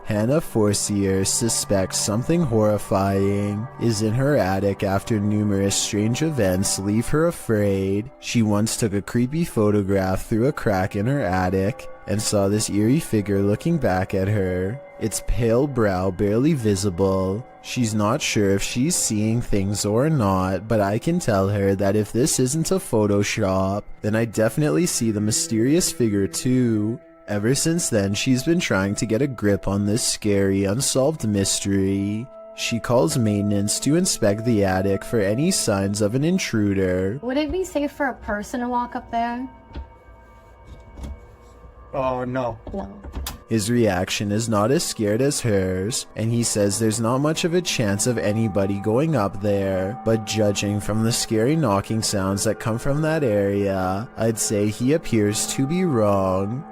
Hannah Forcier suspects something horrifying is in her attic after numerous strange events leave her afraid. She once took a creepy photograph through a crack in her attic and saw this eerie figure looking back at her. Its pale brow barely visible. She's not sure if she's seeing things or not, but I can tell her that if this isn't a Photoshop, then I definitely see the mysterious figure too. Ever since then, she's been trying to get a grip on this scary, unsolved mystery. She calls maintenance to inspect the attic for any signs of an intruder. Would it be safe for a person to walk up there? Oh, no. No. His reaction is not as scared as hers, and he says there's not much of a chance of anybody going up there, but judging from the scary knocking sounds that come from that area, I'd say he appears to be wrong.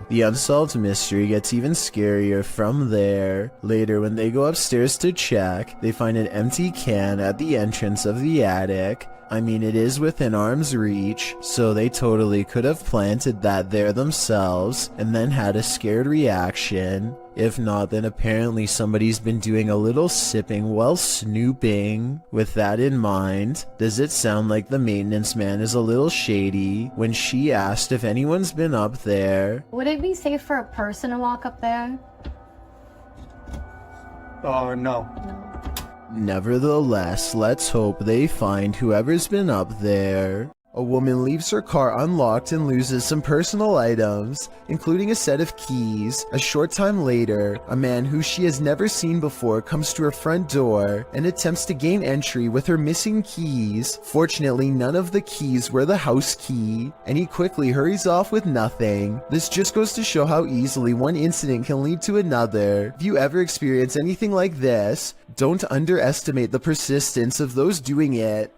The unsolved mystery gets even scarier from there. Later, when they go upstairs to check, they find an empty can at the entrance of the attic. I mean, it is within arm's reach, so they totally could have planted that there themselves and then had a scared reaction. If not, then apparently somebody's been doing a little sipping while snooping. With that in mind, does it sound like the maintenance man is a little shady when she asked if anyone's been up there? Would it be safe for a person to walk up there? Oh, no. No. Nevertheless, let's hope they find whoever's been up there. A woman leaves her car unlocked and loses some personal items, including a set of keys. A short time later, a man who she has never seen before comes to her front door and attempts to gain entry with her missing keys. Fortunately, none of the keys were the house key, and he quickly hurries off with nothing. This just goes to show how easily one incident can lead to another. If you ever experience anything like this, don't underestimate the persistence of those doing it.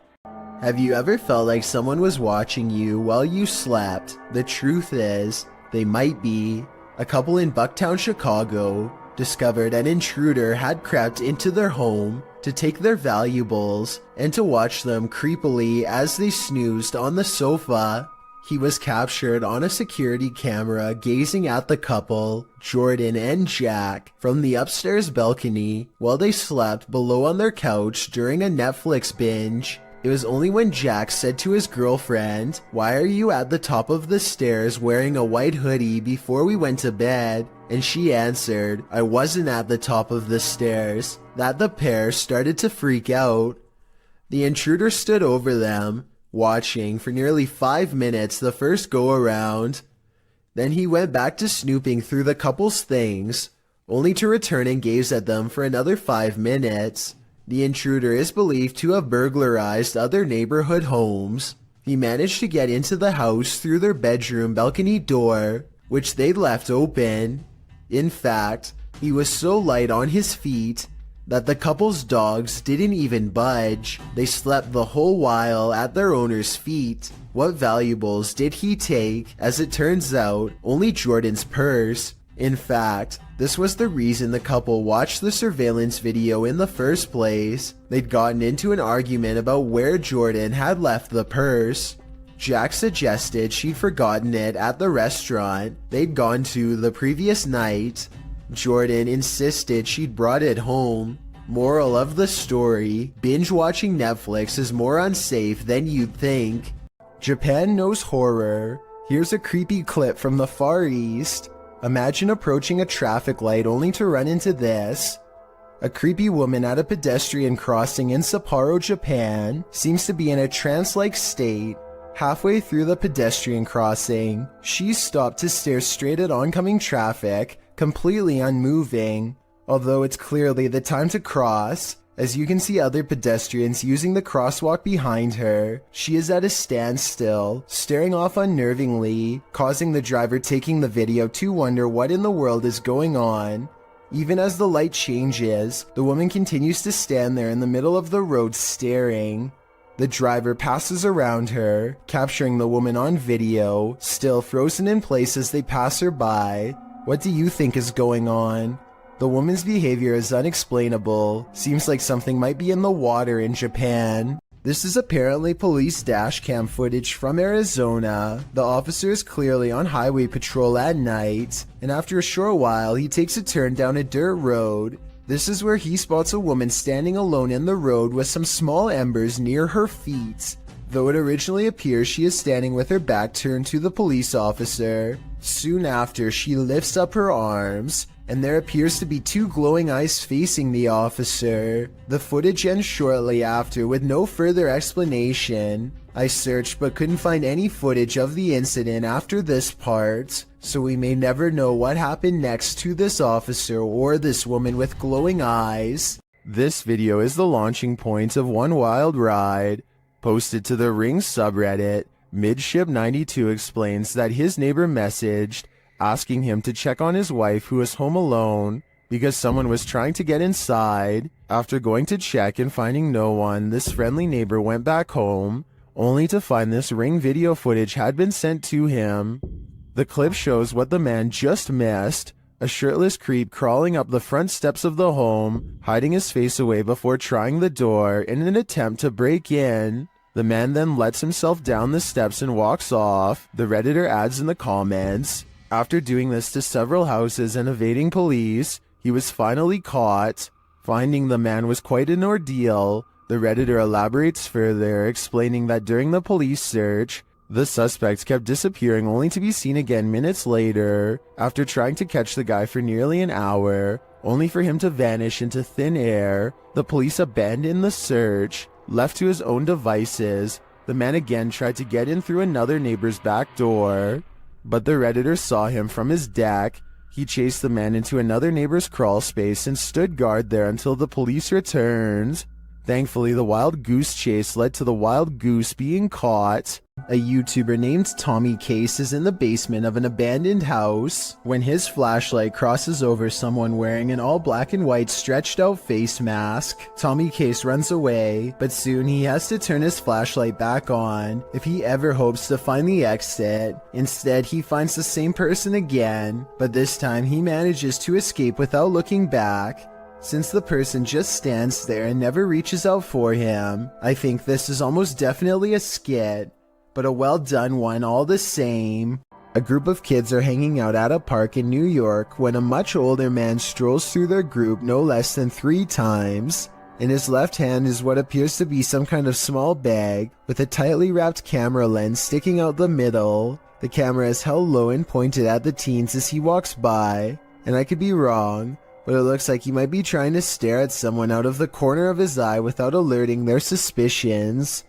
Have you ever felt like someone was watching you while you slept? The truth is, they might be. A couple in Bucktown, Chicago, discovered an intruder had crept into their home to take their valuables and to watch them creepily as they snoozed on the sofa. He was captured on a security camera gazing at the couple, Jordan and Jack, from the upstairs balcony while they slept below on their couch during a Netflix binge. It was only when Jack said to his girlfriend, "Why are you at the top of the stairs wearing a white hoodie before we went to bed?" and she answered, "I wasn't at the top of the stairs," that the pair started to freak out. The intruder stood over them, watching for nearly 5 minutes the first go-around. Then he went back to snooping through the couple's things, only to return and gaze at them for another 5 minutes. The intruder is believed to have burglarized other neighborhood homes. He managed to get into the house through their bedroom balcony door, which they'd left open. In fact, he was so light on his feet that the couple's dogs didn't even budge. They slept the whole while at their owner's feet. What valuables did he take? As it turns out, only Jordan's purse. In fact, this was the reason the couple watched the surveillance video in the first place. They'd gotten into an argument about where Jordan had left the purse. Jack suggested she'd forgotten it at the restaurant they'd gone to the previous night. Jordan insisted she'd brought it home. Moral of the story, binge watching Netflix is more unsafe than you'd think. Japan knows horror. Here's a creepy clip from the Far East. Imagine approaching a traffic light only to run into this. A creepy woman at a pedestrian crossing in Sapporo, Japan, seems to be in a trance-like state. Halfway through the pedestrian crossing, she stopped to stare straight at oncoming traffic, completely unmoving. Although it's clearly the time to cross, as you can see other pedestrians using the crosswalk behind her, she is at a standstill, staring off unnervingly, causing the driver taking the video to wonder what in the world is going on. Even as the light changes, the woman continues to stand there in the middle of the road staring. The driver passes around her, capturing the woman on video, still frozen in place as they pass her by. What do you think is going on? The woman's behavior is unexplainable. Seems like something might be in the water in Japan. This is apparently police dash cam footage from Arizona. The officer is clearly on highway patrol at night, and after a short while, he takes a turn down a dirt road. This is where he spots a woman standing alone in the road with some small embers near her feet. Though it originally appears she is standing with her back turned to the police officer. Soon after, she lifts up her arms, and there appears to be two glowing eyes facing the officer. The footage ends shortly after with no further explanation. I searched but couldn't find any footage of the incident after this part, so we may never know what happened next to this officer or this woman with glowing eyes. This video is the launching point of one wild ride. Posted to the Ring subreddit, Midship92 explains that his neighbor messaged asking him to check on his wife who was home alone because someone was trying to get inside. After going to check and finding no one, this friendly neighbor went back home, only to find this Ring video footage had been sent to him. The clip shows what the man just missed, a shirtless creep crawling up the front steps of the home, hiding his face away before trying the door in an attempt to break in. The man then lets himself down the steps and walks off. The Redditor adds in the comments, after doing this to several houses and evading police, he was finally caught. Finding the man was quite an ordeal. The Redditor elaborates further, explaining that during the police search, the suspect kept disappearing only to be seen again minutes later, after trying to catch the guy for nearly an hour, only for him to vanish into thin air. The police abandoned the search. Left to his own devices, the man again tried to get in through another neighbor's back door, but the Redditor saw him from his deck. He chased the man into another neighbor's crawl space and stood guard there until the police returned. Thankfully, the wild goose chase led to the wild goose being caught. A YouTuber named Tommy Case is in the basement of an abandoned house when his flashlight crosses over someone wearing an all black and white stretched out face mask. Tommy Case runs away, but soon he has to turn his flashlight back on if he ever hopes to find the exit. Instead, he finds the same person again, but this time he manages to escape without looking back. Since the person just stands there and never reaches out for him, I think this is almost definitely a skit, but a well done one all the same. A group of kids are hanging out at a park in New York when a much older man strolls through their group no less than 3 times. In his left hand is what appears to be some kind of small bag with a tightly wrapped camera lens sticking out the middle. The camera is held low and pointed at the teens as he walks by, and I could be wrong, but it looks like he might be trying to stare at someone out of the corner of his eye without alerting their suspicions.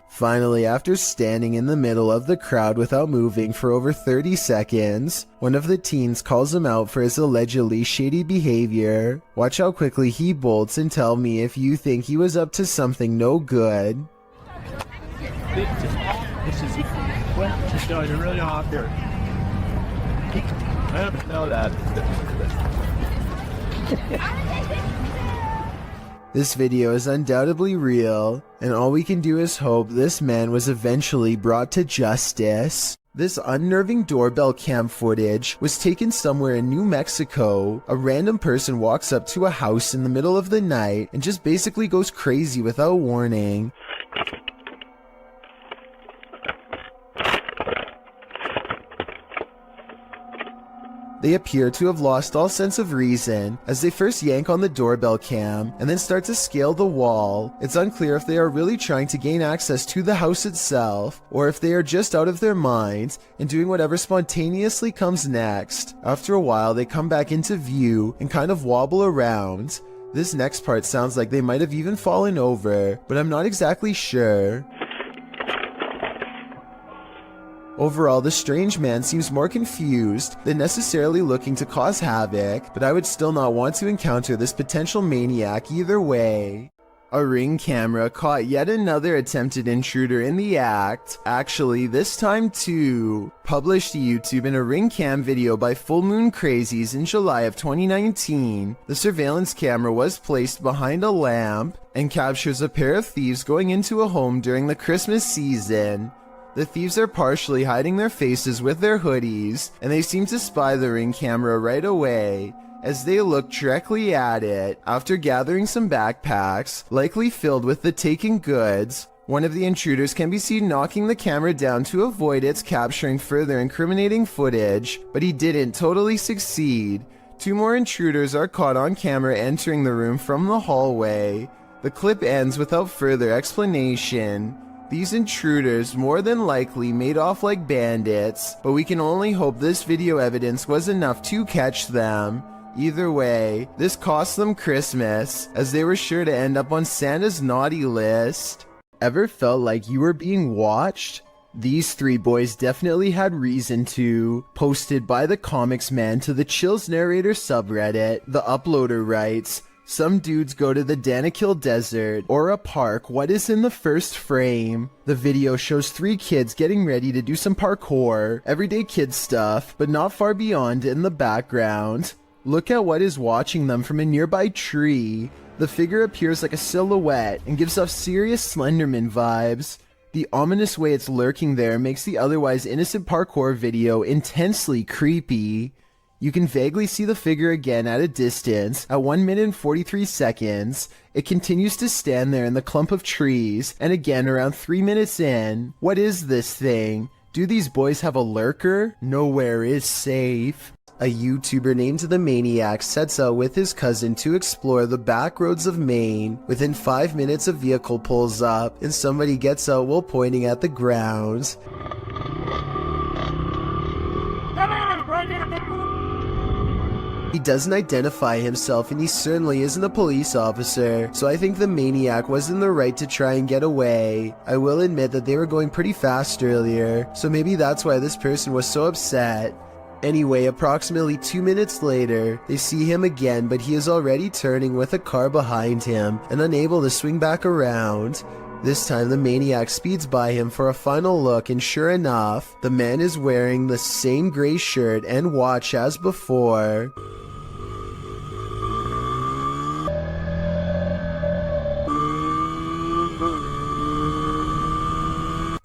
Finally, after standing in the middle of the crowd without moving for over 30 seconds, one of the teens calls him out for his allegedly shady behavior. Watch how quickly he bolts and tell me if you think he was up to something no good. This is well, just going really hard there. I don't know that. This video is undoubtedly real, and all we can do is hope this man was eventually brought to justice. This unnerving doorbell cam footage was taken somewhere in New Mexico. A random person walks up to a house in the middle of the night and just basically goes crazy without warning. They appear to have lost all sense of reason as they first yank on the doorbell cam and then start to scale the wall. It's unclear if they are really trying to gain access to the house itself or if they are just out of their minds and doing whatever spontaneously comes next. After a while, they come back into view and kind of wobble around. This next part sounds like they might have even fallen over, but I'm not exactly sure. Overall, the strange man seems more confused than necessarily looking to cause havoc, but I would still not want to encounter this potential maniac either way. A Ring camera caught yet another attempted intruder in the act, actually this time too. Published to YouTube in a Ring cam video by Full Moon Crazies in July of 2019, the surveillance camera was placed behind a lamp and captures a pair of thieves going into a home during the Christmas season. The thieves are partially hiding their faces with their hoodies, and they seem to spy the Ring camera right away as they look directly at it. After gathering some backpacks, likely filled with the taken goods, one of the intruders can be seen knocking the camera down to avoid its capturing further incriminating footage, but he didn't totally succeed. Two more intruders are caught on camera entering the room from the hallway. The clip ends without further explanation. These intruders more than likely made off like bandits, but we can only hope this video evidence was enough to catch them. Either way, this cost them Christmas, as they were sure to end up on Santa's naughty list. Ever felt like you were being watched? These three boys definitely had reason to. Posted by the Comics Man to the Chills Narrator subreddit, the uploader writes, "Some dudes go to the Danakil Desert or a park. What is in the first frame? The video shows three kids getting ready to do some parkour, everyday kid stuff, but not far beyond in the background. Look at what is watching them from a nearby tree. The figure appears like a silhouette and gives off serious Slenderman vibes. The ominous way it's lurking there makes the otherwise innocent parkour video intensely creepy. You can vaguely see the figure again at a distance at 1 minute and 43 seconds. It continues to stand there in the clump of trees, and again around 3 minutes in. What is this thing? Do these boys have a lurker? Nowhere is safe." A YouTuber named The Maniac sets out with his cousin to explore the back roads of Maine. Within 5 minutes, a vehicle pulls up, and somebody gets out while pointing at the ground. He doesn't identify himself, and he certainly isn't a police officer, so I think the Maniac was in the right to try and get away. I will admit that they were going pretty fast earlier, so maybe that's why this person was so upset. Anyway, approximately 2 minutes later, they see him again, but he is already turning with a car behind him and unable to swing back around. This time the Maniac speeds by him for a final look, and sure enough, the man is wearing the same gray shirt and watch as before.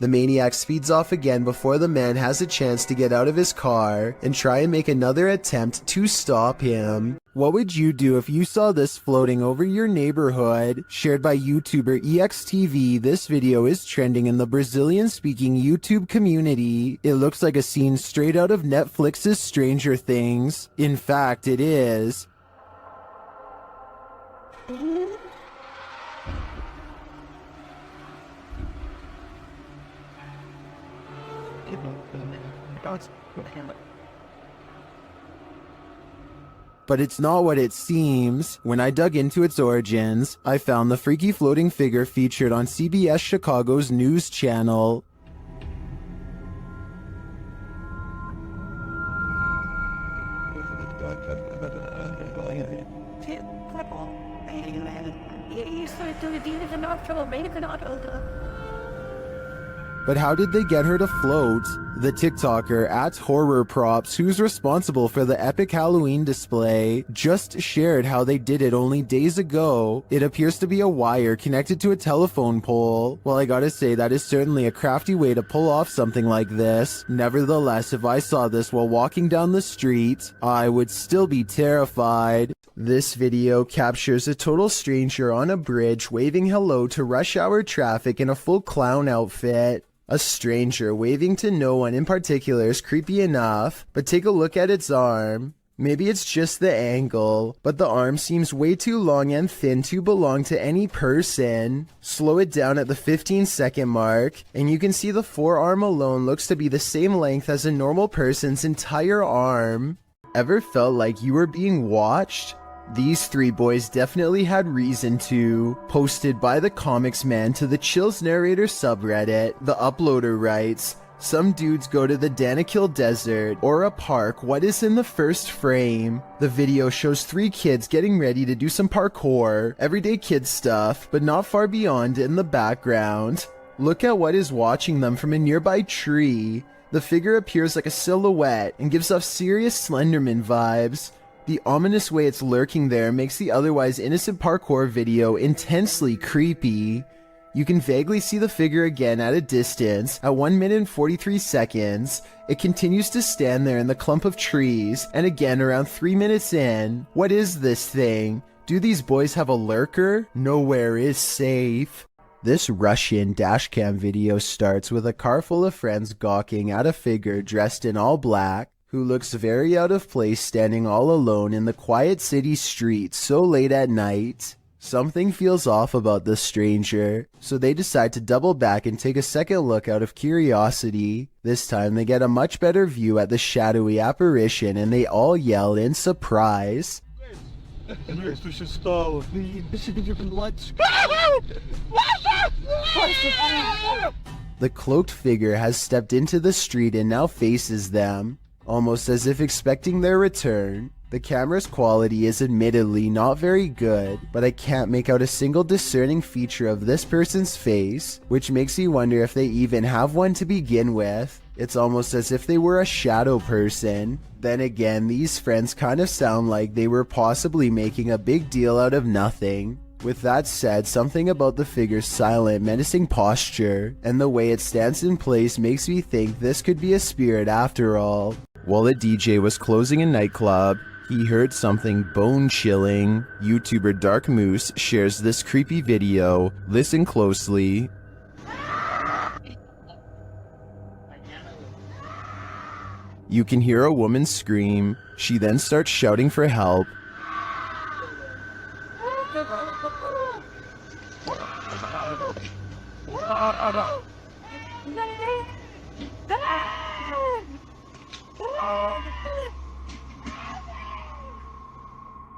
The Maniac speeds off again before the man has a chance to get out of his car and try and make another attempt to stop him. What would you do if you saw this floating over your neighborhood? Shared by YouTuber EXTV, this video is trending in the Brazilian-speaking YouTube community. It looks like a scene straight out of Netflix's Stranger Things. In fact, it is. But it's not what it seems. When I dug into its origins, I found the freaky floating figure featured on CBS Chicago's news channel. But how did they get her to float? The TikToker @HorrorProps, who's responsible for the epic Halloween display, just shared how they did it only days ago. It appears to be a wire connected to a telephone pole. Well, I gotta say, that is certainly a crafty way to pull off something like this. Nevertheless, if I saw this while walking down the street, I would still be terrified. This video captures a total stranger on a bridge waving hello to rush hour traffic in a full clown outfit. A stranger waving to no one in particular is creepy enough, but take a look at its arm. Maybe it's just the angle, but the arm seems way too long and thin to belong to any person. Slow it down at the 15-second mark, and you can see the forearm alone looks to be the same length as a normal person's entire arm. Ever felt like you were being watched? These three boys definitely had reason to. Posted by the Comics Man to the Chills Narrator subreddit, the uploader writes, "Some dudes go to the Danakil Desert or a park. What is in the first frame? The video shows three kids getting ready to do some parkour, everyday kid stuff, but not far beyond in the background. Look at what is watching them from a nearby tree. The figure appears like a silhouette and gives off serious Slenderman vibes. The ominous way it's lurking there makes the otherwise innocent parkour video intensely creepy. You can vaguely see the figure again at a distance. At 1 minute and 43 seconds, it continues to stand there in the clump of trees, and again around 3 minutes in. What is this thing? Do these boys have a lurker? Nowhere is safe. This Russian dashcam video starts with a car full of friends gawking at a figure dressed in all black, who looks very out of place standing all alone in the quiet city streets so late at night. Something feels off about this stranger, so they decide to double back and take a second look out of curiosity. This time they get a much better view at the shadowy apparition and they all yell in surprise. The cloaked figure has stepped into the street and now faces them, almost as if expecting their return. The camera's quality is admittedly not very good, but I can't make out a single discerning feature of this person's face, which makes me wonder if they even have one to begin with. It's almost as if they were a shadow person. Then again, these friends kind of sound like they were possibly making a big deal out of nothing. With that said, something about the figure's silent, menacing posture and the way it stands in place makes me think this could be a spirit after all. While a DJ was closing a nightclub, he heard something bone-chilling. YouTuber Dark Moose shares this creepy video. Listen closely. You can hear a woman scream. She then starts shouting for help.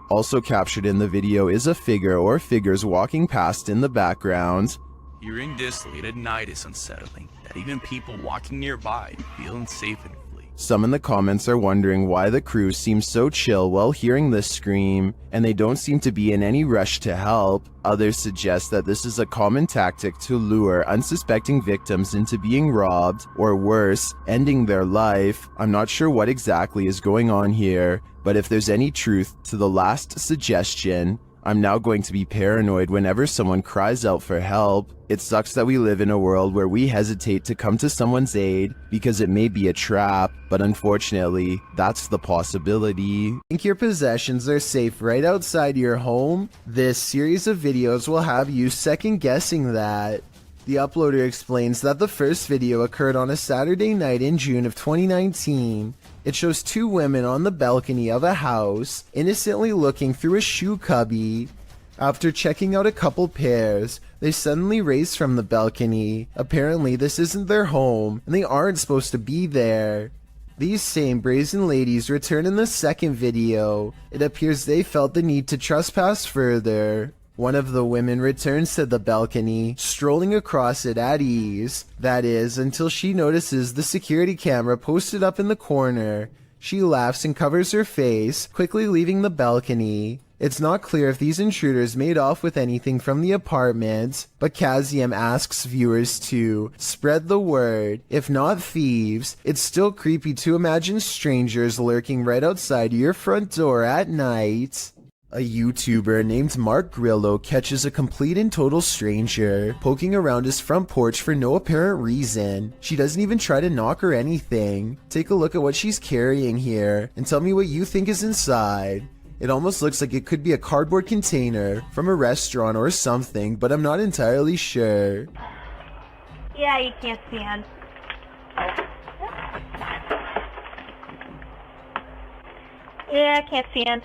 Also captured in the video is a figure or figures walking past in the background. Hearing this late at night is unsettling, that even people walking nearby feel unsafe and flee. Some in the comments are wondering why the crew seems so chill while hearing this scream, and they don't seem to be in any rush to help. Others suggest that this is a common tactic to lure unsuspecting victims into being robbed, or worse, ending their life. I'm not sure what exactly is going on here, but if there's any truth to the last suggestion, I'm now going to be paranoid whenever someone cries out for help. It sucks that we live in a world where we hesitate to come to someone's aid because it may be a trap, but unfortunately, that's the possibility. Think your possessions are safe right outside your home? This series of videos will have you second guessing that. The uploader explains that the first video occurred on a Saturday night in June of 2019. It shows two women on the balcony of a house, innocently looking through a shoe cubby. After checking out a couple pairs, they suddenly race from the balcony. Apparently this isn't their home, and they aren't supposed to be there. These same brazen ladies return in the second video. It appears they felt the need to trespass further. One of the women returns to the balcony, strolling across it at ease. That is, until she notices the security camera posted up in the corner. She laughs and covers her face, quickly leaving the balcony. It's not clear if these intruders made off with anything from the apartment, but Kazium asks viewers to spread the word. If not thieves, it's still creepy to imagine strangers lurking right outside your front door at night. A YouTuber named Mark Grillo catches a complete and total stranger poking around his front porch for no apparent reason. She doesn't even try to knock or anything. Take a look at what she's carrying here and tell me what you think is inside. It almost looks like it could be a cardboard container from a restaurant or something, but I'm not entirely sure. Yeah, you can't stand. Yeah, I can't stand.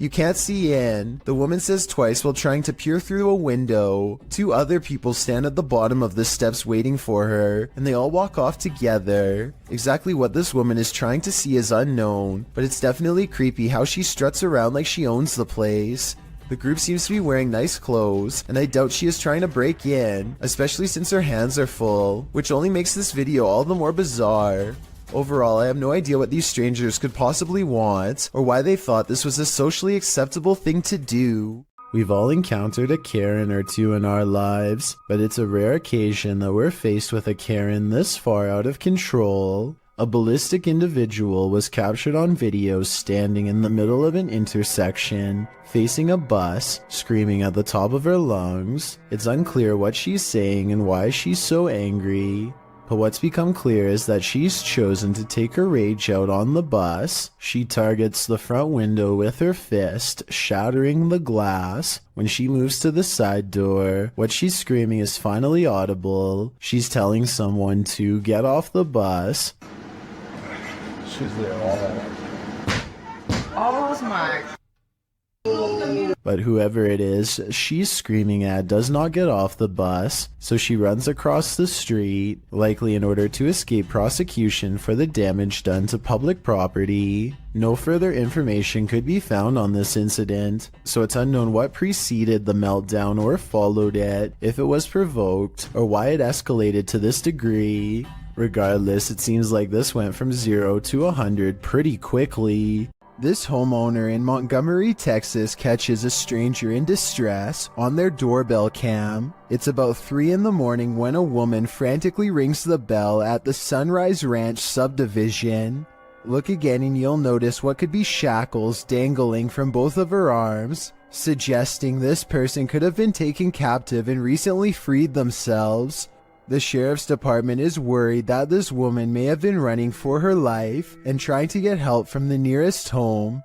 You can't see in, the woman says twice while trying to peer through a window. Two other people stand at the bottom of the steps waiting for her, and they all walk off together. Exactly what this woman is trying to see is unknown, but it's definitely creepy how she struts around like she owns the place. The group seems to be wearing nice clothes, and I doubt she is trying to break in, especially since her hands are full, which only makes this video all the more bizarre. Overall, I have no idea what these strangers could possibly want, or why they thought this was a socially acceptable thing to do. We've all encountered a Karen or two in our lives, but it's a rare occasion that we're faced with a Karen this far out of control. A ballistic individual was captured on video standing in the middle of an intersection, facing a bus, screaming at the top of her lungs. It's unclear what she's saying and why she's so angry. But what's become clear is that she's chosen to take her rage out on the bus. She targets the front window with her fist, shattering the glass. When she moves to the side door, what she's screaming is finally audible. She's telling someone to get off the bus. She's there all Oh my. But whoever it is she's screaming at does not get off the bus, so she runs across the street, likely in order to escape prosecution for the damage done to public property. No further information could be found on this incident, so it's unknown what preceded the meltdown or followed it, if it was provoked, or why it escalated to this degree. Regardless, it seems like this went from 0 to 100 pretty quickly. This homeowner in Montgomery, Texas catches a stranger in distress on their doorbell cam. It's about 3 in the morning when a woman frantically rings the bell at the Sunrise Ranch subdivision. Look again and you'll notice what could be shackles dangling from both of her arms, suggesting this person could have been taken captive and recently freed themselves. The sheriff's department is worried that this woman may have been running for her life and trying to get help from the nearest home.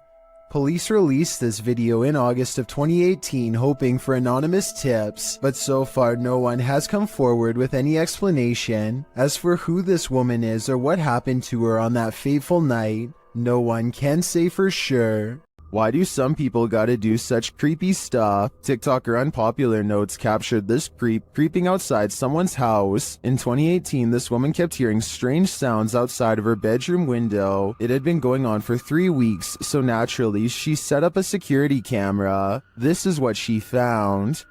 Police released this video in August of 2018 hoping for anonymous tips, but so far no one has come forward with any explanation. As for who this woman is or what happened to her on that fateful night, no one can say for sure. Why do some people gotta do such creepy stuff? TikToker Unpopular Notes captured this creep creeping outside someone's house. In 2018, this woman kept hearing strange sounds outside of her bedroom window. It had been going on for 3 weeks, so naturally, she set up a security camera. This is what she found.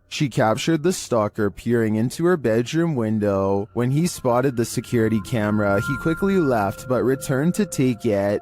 She captured the stalker peering into her bedroom window. When he spotted the security camera, he quickly left but returned to take it.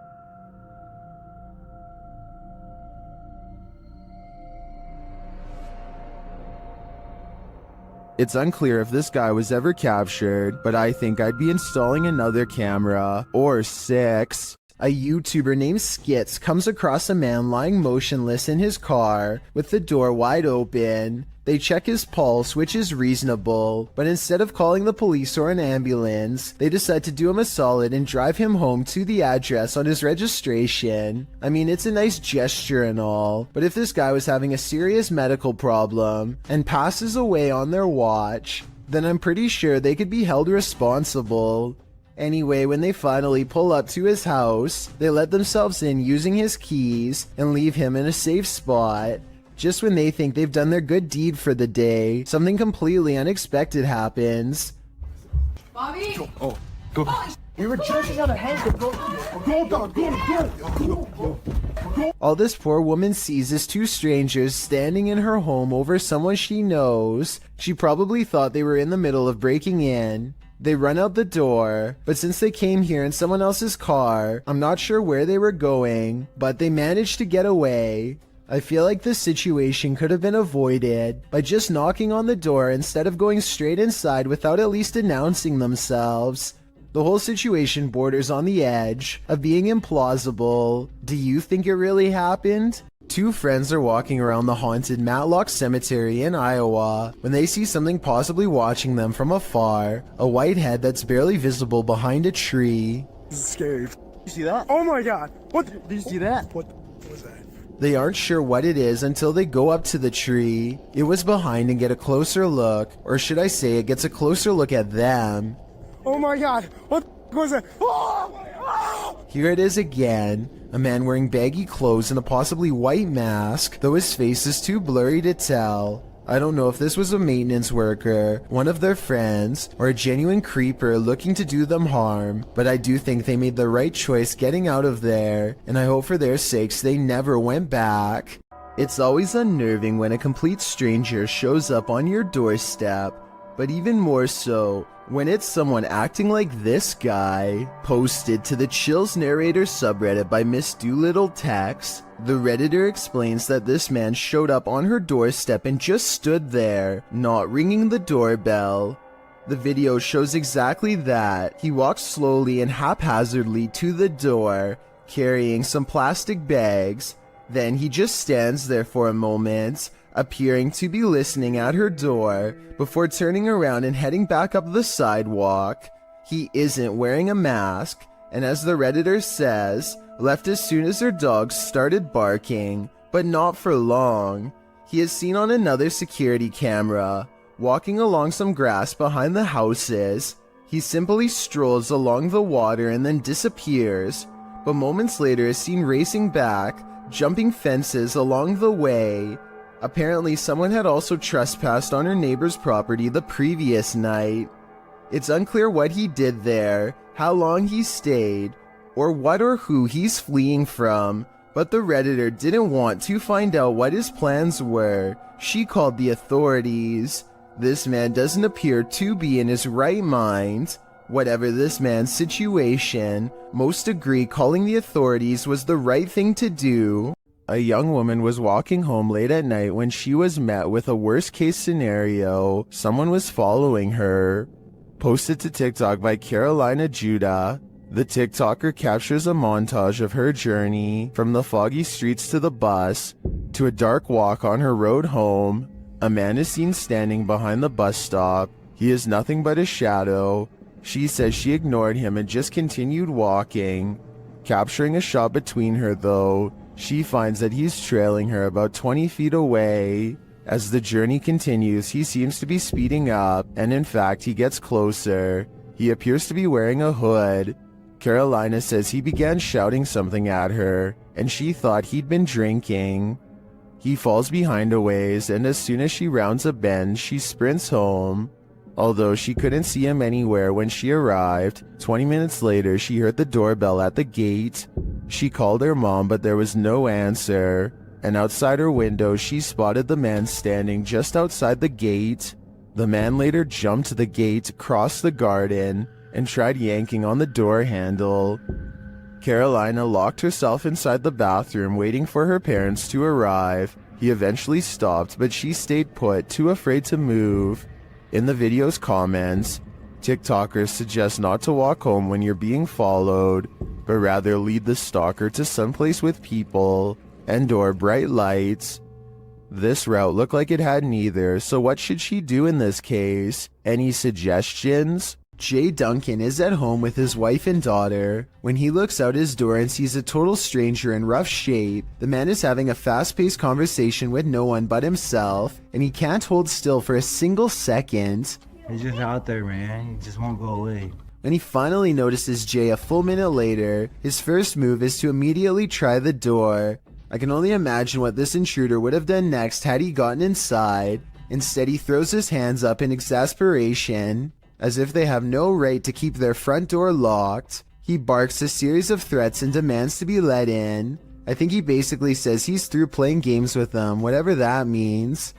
It's unclear if this guy was ever captured, but I think I'd be installing another camera, or 6. A YouTuber named Skits comes across a man lying motionless in his car with the door wide open. They check his pulse, which is reasonable, but instead of calling the police or an ambulance, they decide to do him a solid and drive him home to the address on his registration. I mean, it's a nice gesture and all, but if this guy was having a serious medical problem and passes away on their watch, then I'm pretty sure they could be held responsible. Anyway, when they finally pull up to his house, they let themselves in using his keys and leave him in a safe spot. Just when they think they've done their good deed for the day, something completely unexpected happens. Bobby? Oh, go. We were just on a hand. Go. All this poor woman sees is 2 strangers standing in her home over someone she knows. She probably thought they were in the middle of breaking in. They run out the door, but since they came here in someone else's car, I'm not sure where they were going, but they managed to get away. I feel like this situation could have been avoided by just knocking on the door instead of going straight inside without at least announcing themselves. The whole situation borders on the edge of being implausible. Do you think it really happened? 2 friends are walking around the haunted Matlock Cemetery in Iowa when they see something possibly watching them from afar, a white head that's barely visible behind a tree. This is scary. You see that? Oh my god. What? Did you see that? What was that? They aren't sure what it is until they go up to the tree. It was behind and get a closer look, or should I say it gets a closer look at them. Oh my god. What was that? Oh! Here it is again, a man wearing baggy clothes and a possibly white mask, though his face is too blurry to tell. I don't know if this was a maintenance worker, one of their friends, or a genuine creeper looking to do them harm, but I do think they made the right choice getting out of there, and I hope for their sakes they never went back. It's always unnerving when a complete stranger shows up on your doorstep, but even more so when it's someone acting like this guy. Posted to the Chills Narrator subreddit by Miss Doolittle Tex, the Redditor explains that this man showed up on her doorstep and just stood there, not ringing the doorbell. The video shows exactly that. He walks slowly and haphazardly to the door, carrying some plastic bags. Then he just stands there for a moment, appearing to be listening at her door, before turning around and heading back up the sidewalk. He isn't wearing a mask, and as the Redditor says, left as soon as her dogs started barking, but not for long. He is seen on another security camera, walking along some grass behind the houses. He simply strolls along the water and then disappears, but moments later is seen racing back, jumping fences along the way. Apparently someone had also trespassed on her neighbor's property the previous night. It's unclear what he did there, how long he stayed, or what or who he's fleeing from, but the Redditor didn't want to find out what his plans were. She called the authorities. This man doesn't appear to be in his right mind. Whatever this man's situation, most agree calling the authorities was the right thing to do. A young woman was walking home late at night when she was met with a worst-case scenario. Someone was following her. Posted to TikTok by Carolina Judah, the TikToker captures a montage of her journey from the foggy streets to the bus to a dark walk on her road home. A man is seen standing behind the bus stop. He is nothing but a shadow. She says she ignored him and just continued walking. Capturing a shot between her though, she finds that he's trailing her about 20 feet away. As the journey continues, he seems to be speeding up, and in fact, he gets closer. He appears to be wearing a hood. Carolina says he began shouting something at her, and she thought he'd been drinking. He falls behind a ways, and as soon as she rounds a bend, she sprints home. Although she couldn't see him anywhere when she arrived, 20 minutes later, she heard the doorbell at the gate. She called her mom, but there was no answer. And outside her window, she spotted the man standing just outside the gate. The man later jumped to the gate, crossed the garden, and tried yanking on the door handle. Carolina locked herself inside the bathroom, waiting for her parents to arrive. He eventually stopped, but she stayed put, too afraid to move. In the video's comments, TikTokers suggest not to walk home when you're being followed, but rather lead the stalker to someplace with people and/or bright lights. This route looked like it had neither, so what should she do in this case? Any suggestions? Jay Duncan is at home with his wife and daughter. When he looks out his door and sees a total stranger in rough shape, the man is having a fast-paced conversation with no one but himself, and he can't hold still for a single second. He's just out there, man. He just won't go away. When he finally notices Jay a full minute later, his first move is to immediately try the door. I can only imagine what this intruder would have done next had he gotten inside. Instead, he throws his hands up in exasperation, as if they have no right to keep their front door locked. He barks a series of threats and demands to be let in. I think he basically says he's through playing games with them, whatever that means.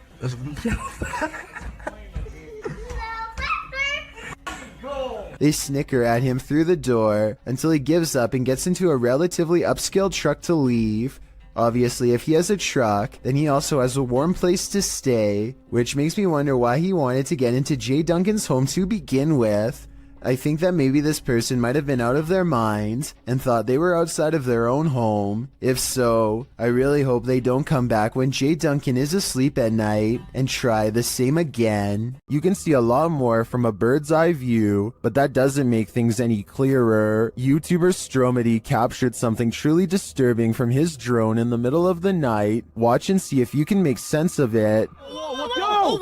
They snicker at him through the door until he gives up and gets into a relatively upscale truck to leave. Obviously, if he has a truck, then he also has a warm place to stay, which makes me wonder why he wanted to get into Jay Duncan's home to begin with. I think that maybe this person might have been out of their minds and thought they were outside of their own home. If so, I really hope they don't come back when Jay Duncan is asleep at night and try the same again. You can see a lot more from a bird's eye view, but that doesn't make things any clearer. YouTuber Stromedy captured something truly disturbing from his drone in the middle of the night. Watch and see if you can make sense of it. Whoa!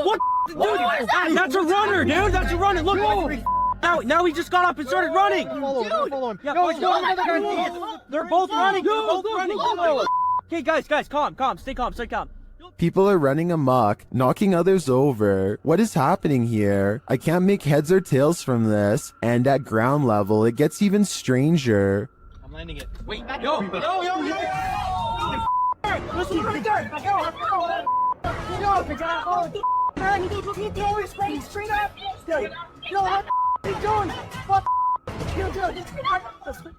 What? Dude, that's a runner, dude! That's a runner! Look! Now he just got up and started running! Follow him. Yeah, they're both running! They're both running! Okay, guys, calm, stay calm. People are running amok, knocking others over. What is happening here? I can't make heads or tails from this, and at ground level, it gets even stranger. I'm landing it. Wait, yo! Listen, right there! Man, you doing straight up. Yo, what the you doing? What you doing?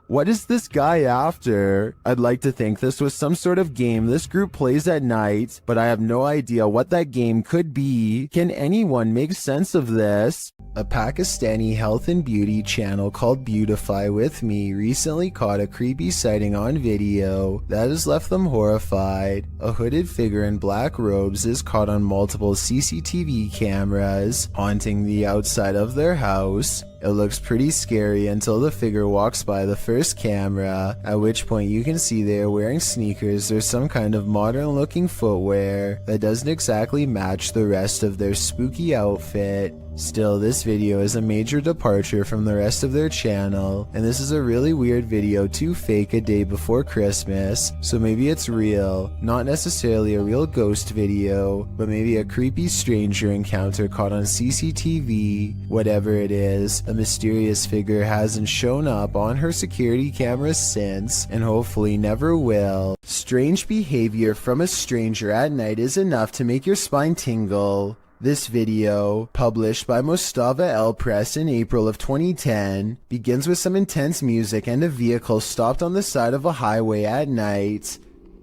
What is this guy after? I'd like to think this was some sort of game this group plays at night, but I have no idea what that game could be. Can anyone make sense of this? A Pakistani health and beauty channel called Beautify With Me recently caught a creepy sighting on video that has left them horrified. A hooded figure in black robes is caught on multiple CCTV cameras, haunting the outside of their house. It looks pretty scary until the figure walks by the first camera, at which point you can see they are wearing sneakers or some kind of modern looking footwear that doesn't exactly match the rest of their spooky outfit. Still, this video is a major departure from the rest of their channel, and this is a really weird video to fake a day before Christmas, so maybe it's real. Not necessarily a real ghost video, but maybe a creepy stranger encounter caught on CCTV. Whatever it is, a mysterious figure hasn't shown up on her security cameras since, and hopefully never will. Strange behavior from a stranger at night is enough to make your spine tingle. This video, published by Mustafa El Press in April of 2010, begins with some intense music and a vehicle stopped on the side of a highway at night.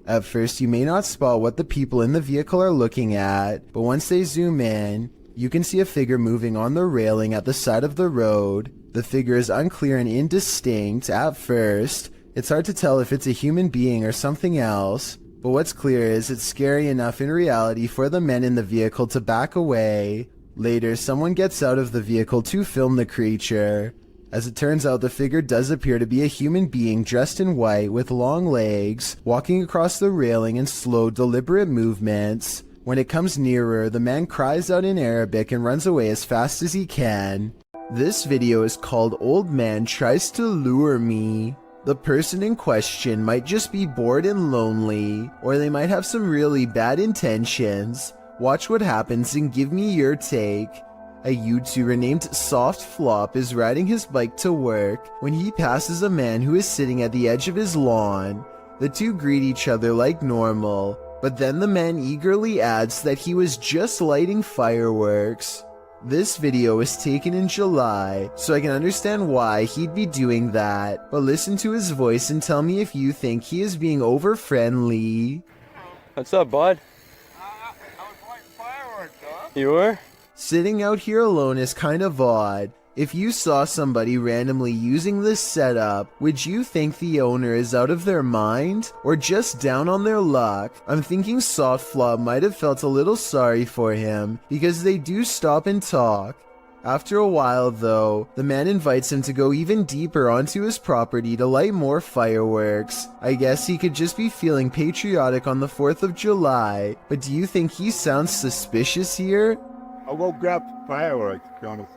At first, you may not spot what the people in the vehicle are looking at, but once they zoom in, you can see a figure moving on the railing at the side of the road. The figure is unclear and indistinct at first. It's hard to tell if it's a human being or something else. But what's clear is it's scary enough in reality for the men in the vehicle to back away. Later, someone gets out of the vehicle to film the creature. As it turns out, the figure does appear to be a human being dressed in white with long legs, walking across the railing in slow, deliberate movements. When it comes nearer, the man cries out in Arabic and runs away as fast as he can. This video is called Old Man Tries to Lure Me. The person in question might just be bored and lonely, or they might have some really bad intentions. Watch what happens and give me your take. A YouTuber named Soft Flop is riding his bike to work when he passes a man who is sitting at the edge of his lawn. The two greet each other like normal, but then the man eagerly adds that he was just lighting fireworks. This video was taken in July, so I can understand why he'd be doing that, but listen to his voice and tell me if you think he is being over-friendly. What's up, bud? I was lighting fireworks, huh? You were? Sitting out here alone is kind of odd. If you saw somebody randomly using this setup, would you think the owner is out of their mind or just down on their luck? I'm thinking Soft Flop might have felt a little sorry for him because they do stop and talk. After a while though, the man invites him to go even deeper onto his property to light more fireworks. I guess he could just be feeling patriotic on the 4th of July, but do you think he sounds suspicious here? I'll go grab fireworks, to be honest.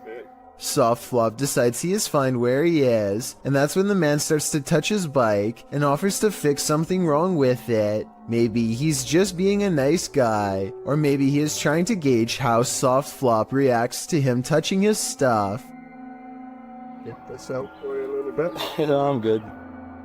Soft Flop decides he is fine where he is, and that's when the man starts to touch his bike and offers to fix something wrong with it. Maybe he's just being a nice guy, or maybe he is trying to gauge how Soft Flop reacts to him touching his stuff. Get this out for you a little bit. No, I'm good.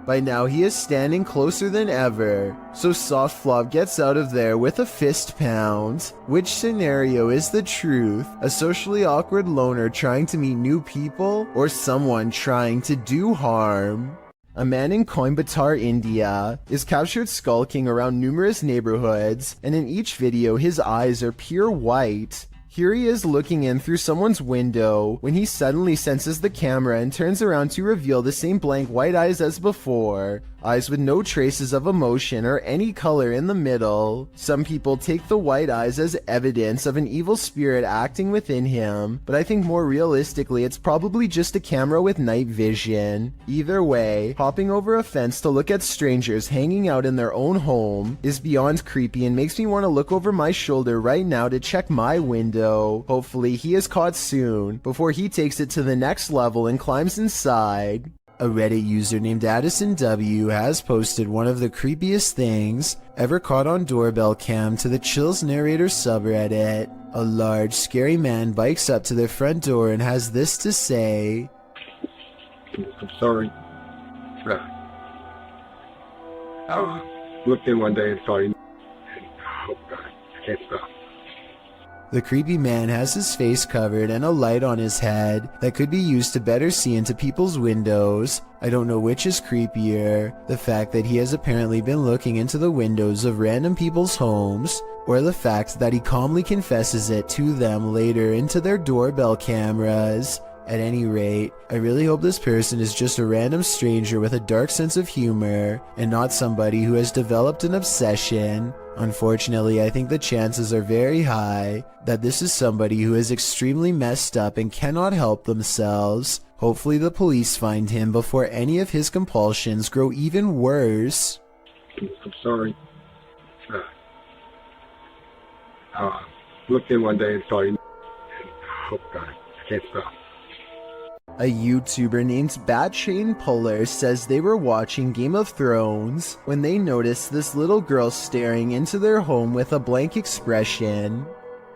By now he is standing closer than ever, so Soft Flop gets out of there with a fist pound. Which scenario is the truth? A socially awkward loner trying to meet new people, or someone trying to do harm? A man in Coimbatore, India, is captured skulking around numerous neighborhoods, and in each video his eyes are pure white. Here he is looking in through someone's window when he suddenly senses the camera and turns around to reveal the same blank white eyes as before. Eyes with no traces of emotion or any color in the middle. Some people take the white eyes as evidence of an evil spirit acting within him, but I think more realistically it's probably just a camera with night vision. Either way, hopping over a fence to look at strangers hanging out in their own home is beyond creepy and makes me want to look over my shoulder right now to check my window. Hopefully he is caught soon before he takes it to the next level and climbs inside. A Reddit user named Addison W has posted one of the creepiest things ever caught on doorbell cam to the Chills Narrator subreddit. A large, scary man bikes up to their front door and has this to say. I'm sorry. I looked in one day and saw you. Oh God, I can't stop. The creepy man has his face covered and a light on his head that could be used to better see into people's windows. I don't know which is creepier, the fact that he has apparently been looking into the windows of random people's homes, or the fact that he calmly confesses it to them later into their doorbell cameras. At any rate, I really hope this person is just a random stranger with a dark sense of humor and not somebody who has developed an obsession. Unfortunately, I think the chances are very high that this is somebody who is extremely messed up and cannot help themselves. Hopefully the police find him before any of his compulsions grow even worse. I'm sorry. Looked in one day and saw you. Oh God, I can't stop. A YouTuber named Batchain Puller says they were watching Game of Thrones when they noticed this little girl staring into their home with a blank expression.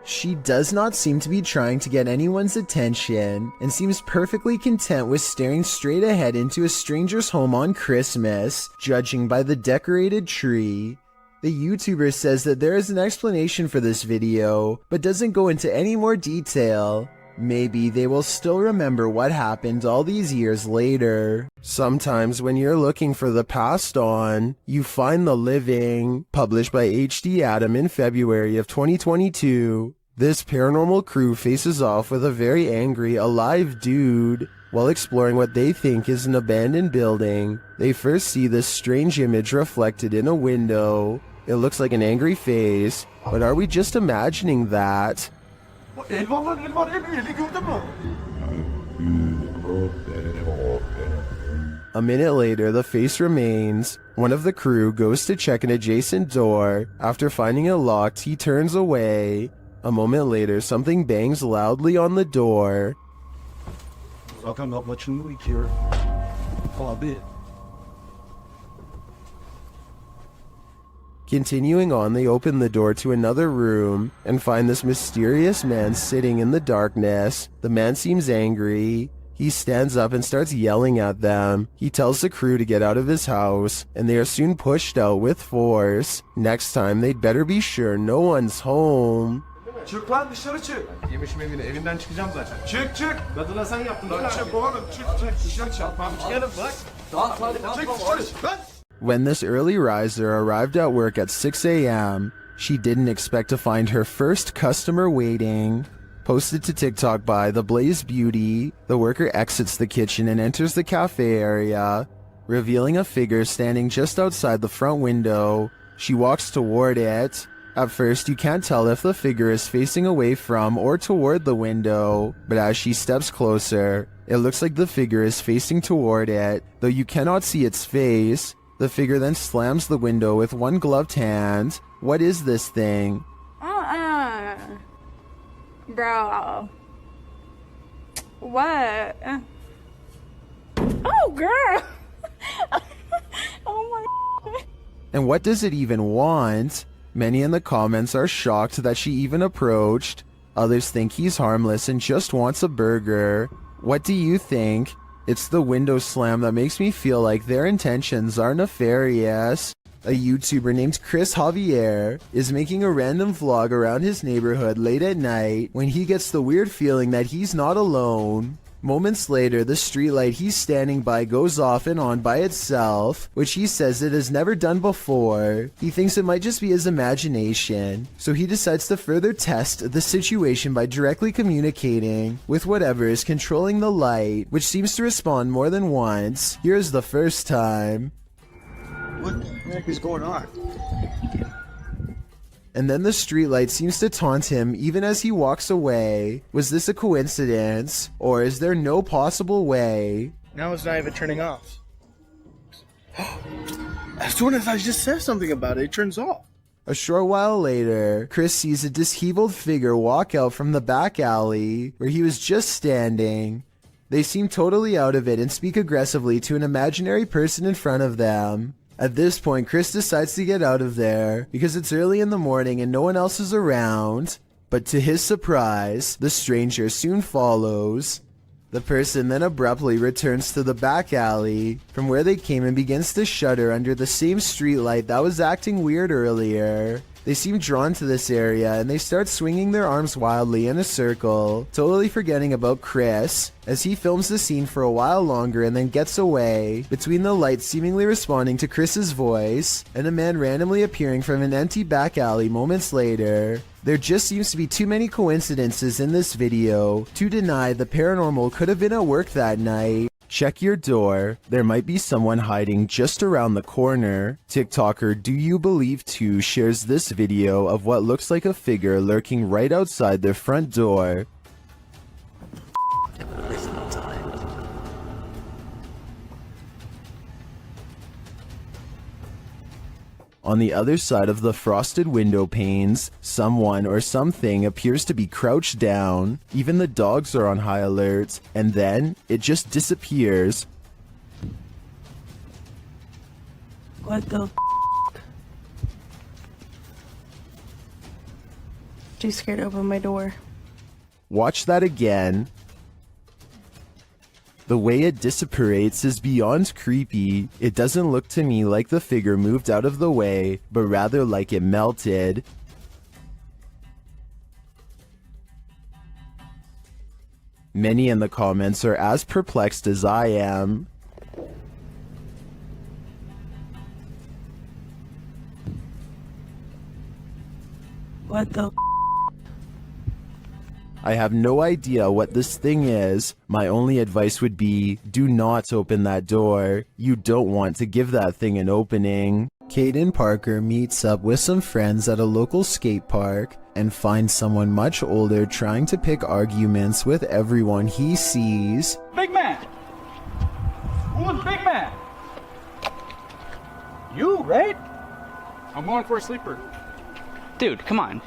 She does not seem to be trying to get anyone's attention and seems perfectly content with staring straight ahead into a stranger's home on Christmas, judging by the decorated tree. The YouTuber says that there is an explanation for this video, but doesn't go into any more detail. Maybe they will still remember what happened all these years later. Sometimes when you're looking for the past on, you find the living. Published by HD Adam in February of 2022. This paranormal crew faces off with a very angry, alive dude. While exploring what they think is an abandoned building, they first see this strange image reflected in a window. It looks like an angry face, but are we just imagining that? A minute later, the face remains. One of the crew goes to check an adjacent door. After finding it locked, he turns away. A moment later, something bangs loudly on the door. Continuing on, they open the door to another room and find this mysterious man sitting in the darkness. The man seems angry. He stands up and starts yelling at them. He tells the crew to get out of his house, and they are soon pushed out with force. Next time, they'd better be sure no one's home. Çık lan dışarı çık. Yemişim evine, evinden çıkacağım zaten. Çık çık. Kadına sen yaptın. Lan çık oğlum, çık dışarı çık. Çıkalım bak. Çık dışarı. Lan. When this early riser arrived at work at 6 a.m., she didn't expect to find her first customer waiting. Posted to TikTok by The Blaze Beauty, the worker exits the kitchen and enters the cafe area, revealing a figure standing just outside the front window. She walks toward it. At first, you can't tell if the figure is facing away from or toward the window, but as she steps closer, it looks like the figure is facing toward it, though you cannot see its face. The figure then slams the window with one gloved hand. What is this thing? Bro. What? Oh, girl. Oh my. And what does it even want? Many in the comments are shocked that she even approached. Others think he's harmless and just wants a burger. What do you think? It's the window slam that makes me feel like their intentions are nefarious. A YouTuber named Chris Javier is making a random vlog around his neighborhood late at night when he gets the weird feeling that he's not alone. Moments later, the streetlight he's standing by goes off and on by itself, which he says it has never done before. He thinks it might just be his imagination, so he decides to further test the situation by directly communicating with whatever is controlling the light, which seems to respond more than once. Here's the first time. What the heck is going on? And then the streetlight seems to taunt him even as he walks away. Was this a coincidence? Or is there no possible way? Now it's not even turning off. As soon as I just said something about it, it turns off. A short while later, Chris sees a disheveled figure walk out from the back alley where he was just standing. They seem totally out of it and speak aggressively to an imaginary person in front of them. At this point, Chris decides to get out of there because it's early in the morning and no one else is around. But to his surprise, the stranger soon follows. The person then abruptly returns to the back alley from where they came and begins to shudder under the same streetlight that was acting weird earlier. They seem drawn to this area and they start swinging their arms wildly in a circle, totally forgetting about Chris, as he films the scene for a while longer and then gets away, between the lights seemingly responding to Chris's voice, and a man randomly appearing from an empty back alley moments later. There just seems to be too many coincidences in this video to deny the paranormal could have been at work that night. Check your door. There might be someone hiding just around the corner. TikToker Do You Believe 2 shares this video of what looks like a figure lurking right outside their front door. On the other side of the frosted window panes, someone or something appears to be crouched down. Even the dogs are on high alert, and then it just disappears. What the Too scared to open my door. Watch that again. The way it disapparates is beyond creepy. It doesn't look to me like the figure moved out of the way, but rather like it melted. Many in the comments are as perplexed as I am. What the I have no idea what this thing is. My only advice would be, do not open that door. You don't want to give that thing an opening. Caden Parker meets up with some friends at a local skate park and finds someone much older trying to pick arguments with everyone he sees. Big man! Who's big man? You, right? I'm going for a sleeper. Dude, come on.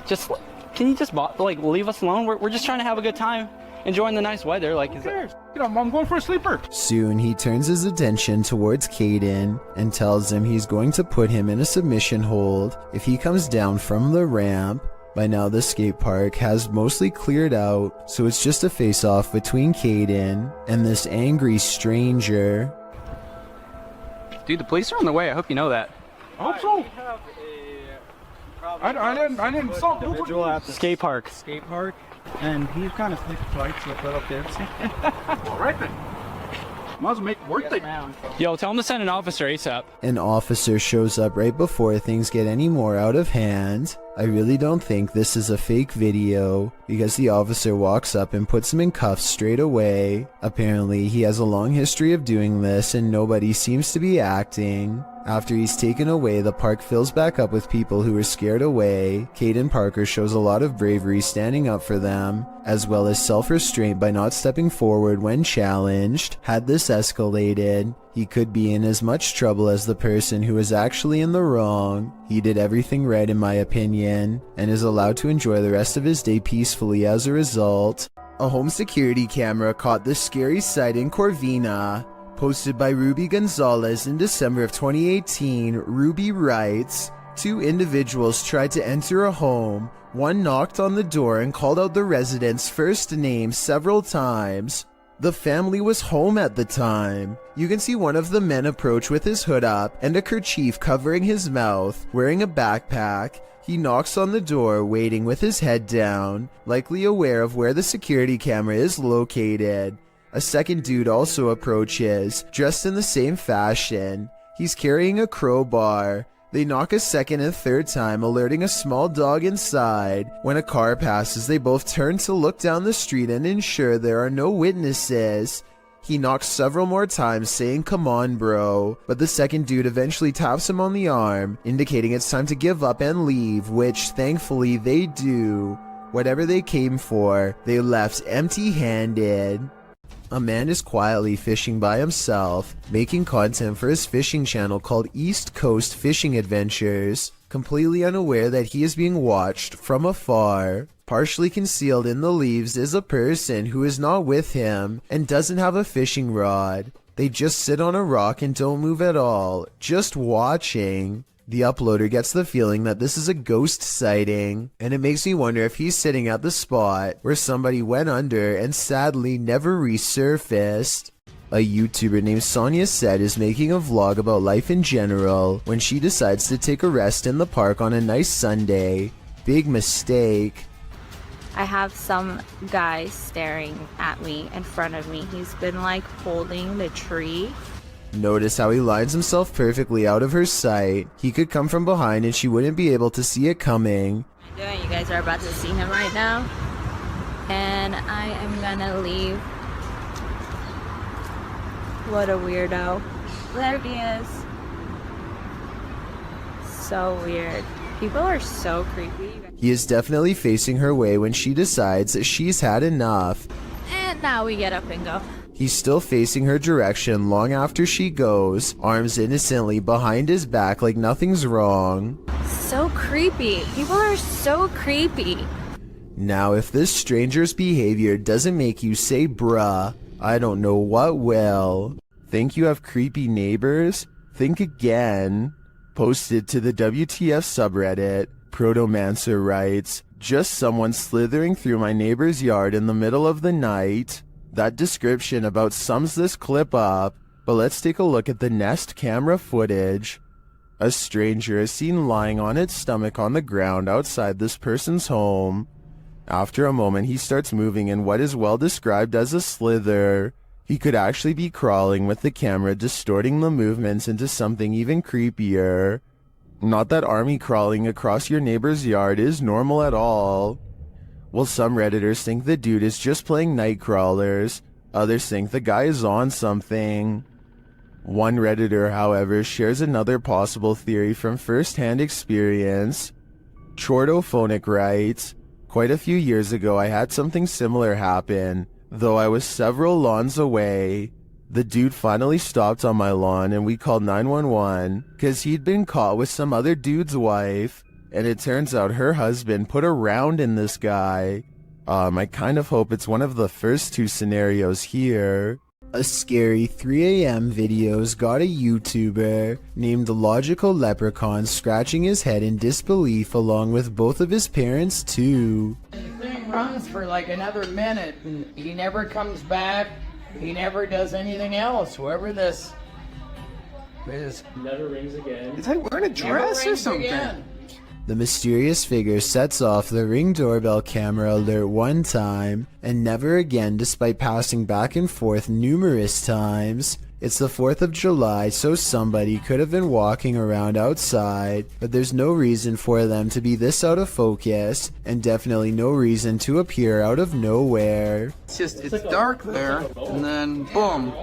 Can you just leave us alone? We're just trying to have a good time, enjoying the nice weather. Like, I'm going for a sleeper. Soon he turns his attention towards Caden and tells him he's going to put him in a submission hold if he comes down from the ramp. By now the skate park has mostly cleared out, so it's just a face-off between Caden and this angry stranger. dude, the police are on the way. I hope you know that. I hope so. I didn't solve the Individual at the skate park. skate park, and he kind of picked fights with little kids. All right then. Might as well make it worth it. Yo, tell him to send an officer ASAP. An officer shows up right before things get any more out of hand. I really don't think this is a fake video, because the officer walks up and puts him in cuffs straight away. Apparently, he has a long history of doing this and nobody seems to be acting. After he's taken away, the park fills back up with people who are scared away. Caden Parker shows a lot of bravery standing up for them, as well as self-restraint by not stepping forward when challenged. Had this escalated, he could be in as much trouble as the person who is actually in the wrong. He did everything right in my opinion, and is allowed to enjoy the rest of his day peacefully as a result. A home security camera caught this scary sight in Corvina. Posted by Ruby Gonzalez in December of 2018, Ruby writes, "Two individuals tried to enter a home. One knocked on the door and called out the resident's first name several times. The family was home at the time. You can see one of the men approach with his hood up and a kerchief covering his mouth, wearing a backpack. He knocks on the door, waiting with his head down, likely aware of where the security camera is located. A second dude also approaches, dressed in the same fashion. He's carrying a crowbar. They knock a second and third time, alerting a small dog inside. When a car passes, they both turn to look down the street and ensure there are no witnesses. He knocks several more times, saying, 'Come on, bro.' But the second dude eventually taps him on the arm, indicating it's time to give up and leave, which thankfully they do. Whatever they came for, they left empty-handed." A man is quietly fishing by himself, making content for his fishing channel called East Coast Fishing Adventures, completely unaware that he is being watched from afar. Partially concealed in the leaves is a person who is not with him and doesn't have a fishing rod. They just sit on a rock and don't move at all, just watching. The uploader gets the feeling that this is a ghost sighting, and it makes me wonder if he's sitting at the spot where somebody went under and sadly never resurfaced. A YouTuber named Sonia Said is making a vlog about life in general when she decides to take a rest in the park on a nice Sunday. Big mistake. I have some guy staring at me in front of me. He's been like holding the tree. Notice how he lines himself perfectly out of her sight. He could come from behind and she wouldn't be able to see it coming. You guys are about to see him right now. And I am gonna leave. What a weirdo. There he is. So weird. People are so creepy. He is definitely facing her way when she decides that she's had enough. And now we get up and go. He's still facing her direction long after she goes, arms innocently behind his back like nothing's wrong. So creepy. People are so creepy. Now if this stranger's behavior doesn't make you say bruh, I don't know what will. Think you have creepy neighbors? Think again. Posted to the WTF subreddit, Protomancer writes, just someone slithering through my neighbor's yard in the middle of the night. That description about sums this clip up, but let's take a look at the Nest camera footage. A stranger is seen lying on its stomach on the ground outside this person's home. After a moment, he starts moving in what is well described as a slither. He could actually be crawling, with the camera distorting the movements into something even creepier. Not that army crawling across your neighbor's yard is normal at all. Well, some Redditors think the dude is just playing night crawlers. Others think the guy is on something. One Redditor, however, shares another possible theory from first-hand experience. Chordophonic writes, quite a few years ago I had something similar happen, though I was several lawns away. The dude finally stopped on my lawn and we called 911 because he'd been caught with some other dude's wife, and it turns out her husband put a round in this guy. I kind of hope it's one of the first two scenarios here. A scary 3 a.m. video's got a YouTuber named the Logical Leprechaun scratching his head in disbelief along with both of his parents too. The thing runs for like another minute and he never comes back. He never does anything else. Whoever this is. Never rings again. Is that wearing a dress or something? Again. The mysterious figure sets off the Ring doorbell camera alert one time, and never again despite passing back and forth numerous times. It's the 4th of July, so somebody could have been walking around outside, but there's no reason for them to be this out of focus, and definitely no reason to appear out of nowhere. It's dark there, and then boom,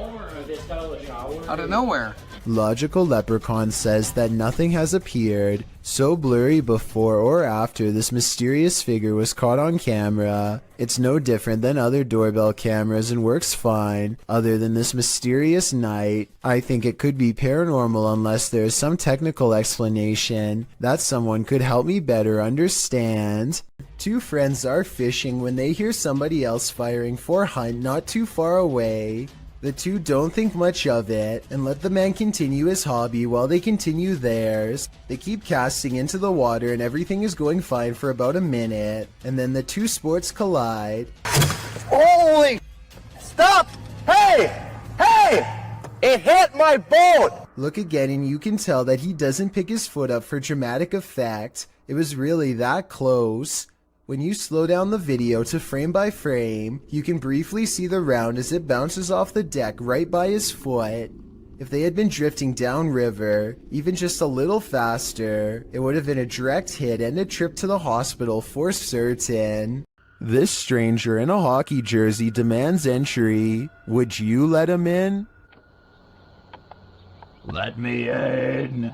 out of nowhere. Logical Leprechaun says that nothing has appeared so blurry before or after this mysterious figure was caught on camera. It's no different than other doorbell cameras and works fine, other than this mysterious night. I think it could be paranormal unless there is some technical explanation that someone could help me better understand. Two friends are fishing when they hear somebody else firing for hunt not too far away. The two don't think much of it and let the man continue his hobby while they continue theirs. They keep casting into the water and everything is going fine for about a minute, and then the two sports collide. Holy! Stop! Hey! Hey! It hit my boat! Look again and you can tell that he doesn't pick his foot up for dramatic effect. It was really that close. When you slow down the video to frame by frame, you can briefly see the round as it bounces off the deck right by his foot. If they had been drifting downriver, even just a little faster, it would have been a direct hit and a trip to the hospital for certain. This stranger in a hockey jersey demands entry. Would you let him in? Let me in.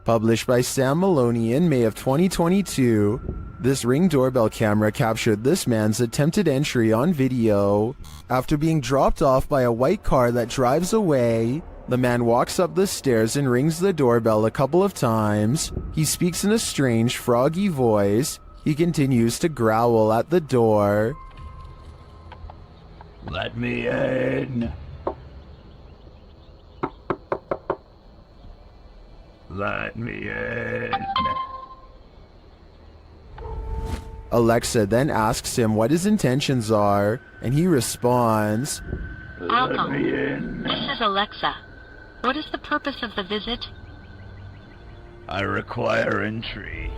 Published by Sam Maloney in May of 2022, this Ring doorbell camera captured this man's attempted entry on video. After being dropped off by a white car that drives away, the man walks up the stairs and rings the doorbell a couple of times. He speaks in a strange, froggy voice. He continues to growl at the door. Let me in. Let me in. Alexa then asks him what his intentions are, and he responds, Let me in. This is Alexa. What is the purpose of the visit? I require entry.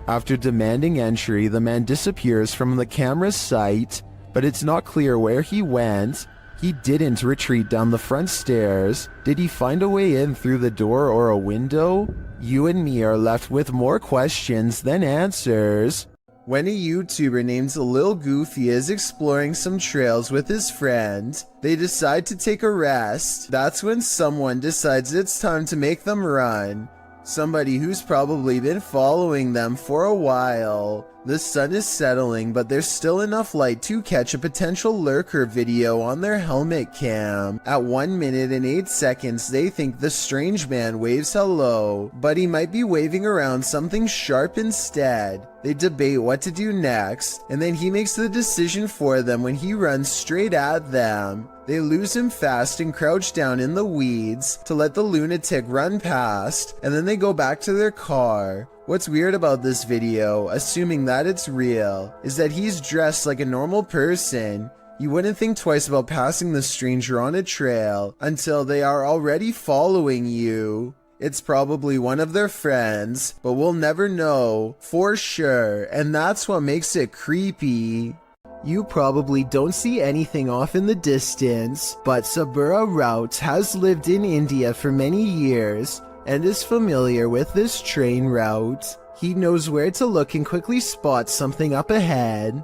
After demanding entry, the man disappears from the camera's sight, but it's not clear where he went. He didn't retreat down the front stairs. Did he find a way in through the door or a window? You and me are left with more questions than answers. When a YouTuber named Lil Goofy is exploring some trails with his friend, they decide to take a rest. That's when someone decides it's time to make them run. Somebody who's probably been following them for a while. The sun is settling, but there's still enough light to catch a potential lurker video on their helmet cam. At 1 minute and 8 seconds, they think the strange man waves hello, but he might be waving around something sharp instead. They debate what to do next, and then he makes the decision for them when he runs straight at them. They lose him fast and crouch down in the weeds to let the lunatic run past, and then they go back to their car. What's weird about this video, assuming that it's real, is that he's dressed like a normal person. You wouldn't think twice about passing the stranger on a trail until they are already following you. It's probably one of their friends, but we'll never know for sure, and that's what makes it creepy. You probably don't see anything off in the distance, but Sabura Rout has lived in India for many years and is familiar with this train route. He knows where to look and quickly spots something up ahead.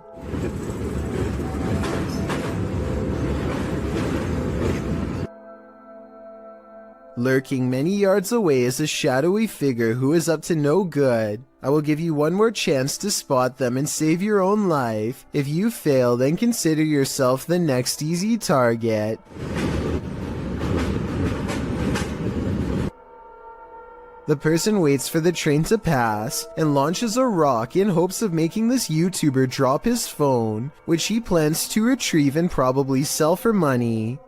Lurking many yards away is a shadowy figure who is up to no good. I will give you one more chance to spot them and save your own life. If you fail, then consider yourself the next easy target. The person waits for the train to pass and launches a rock in hopes of making this YouTuber drop his phone, which he plans to retrieve and probably sell for money.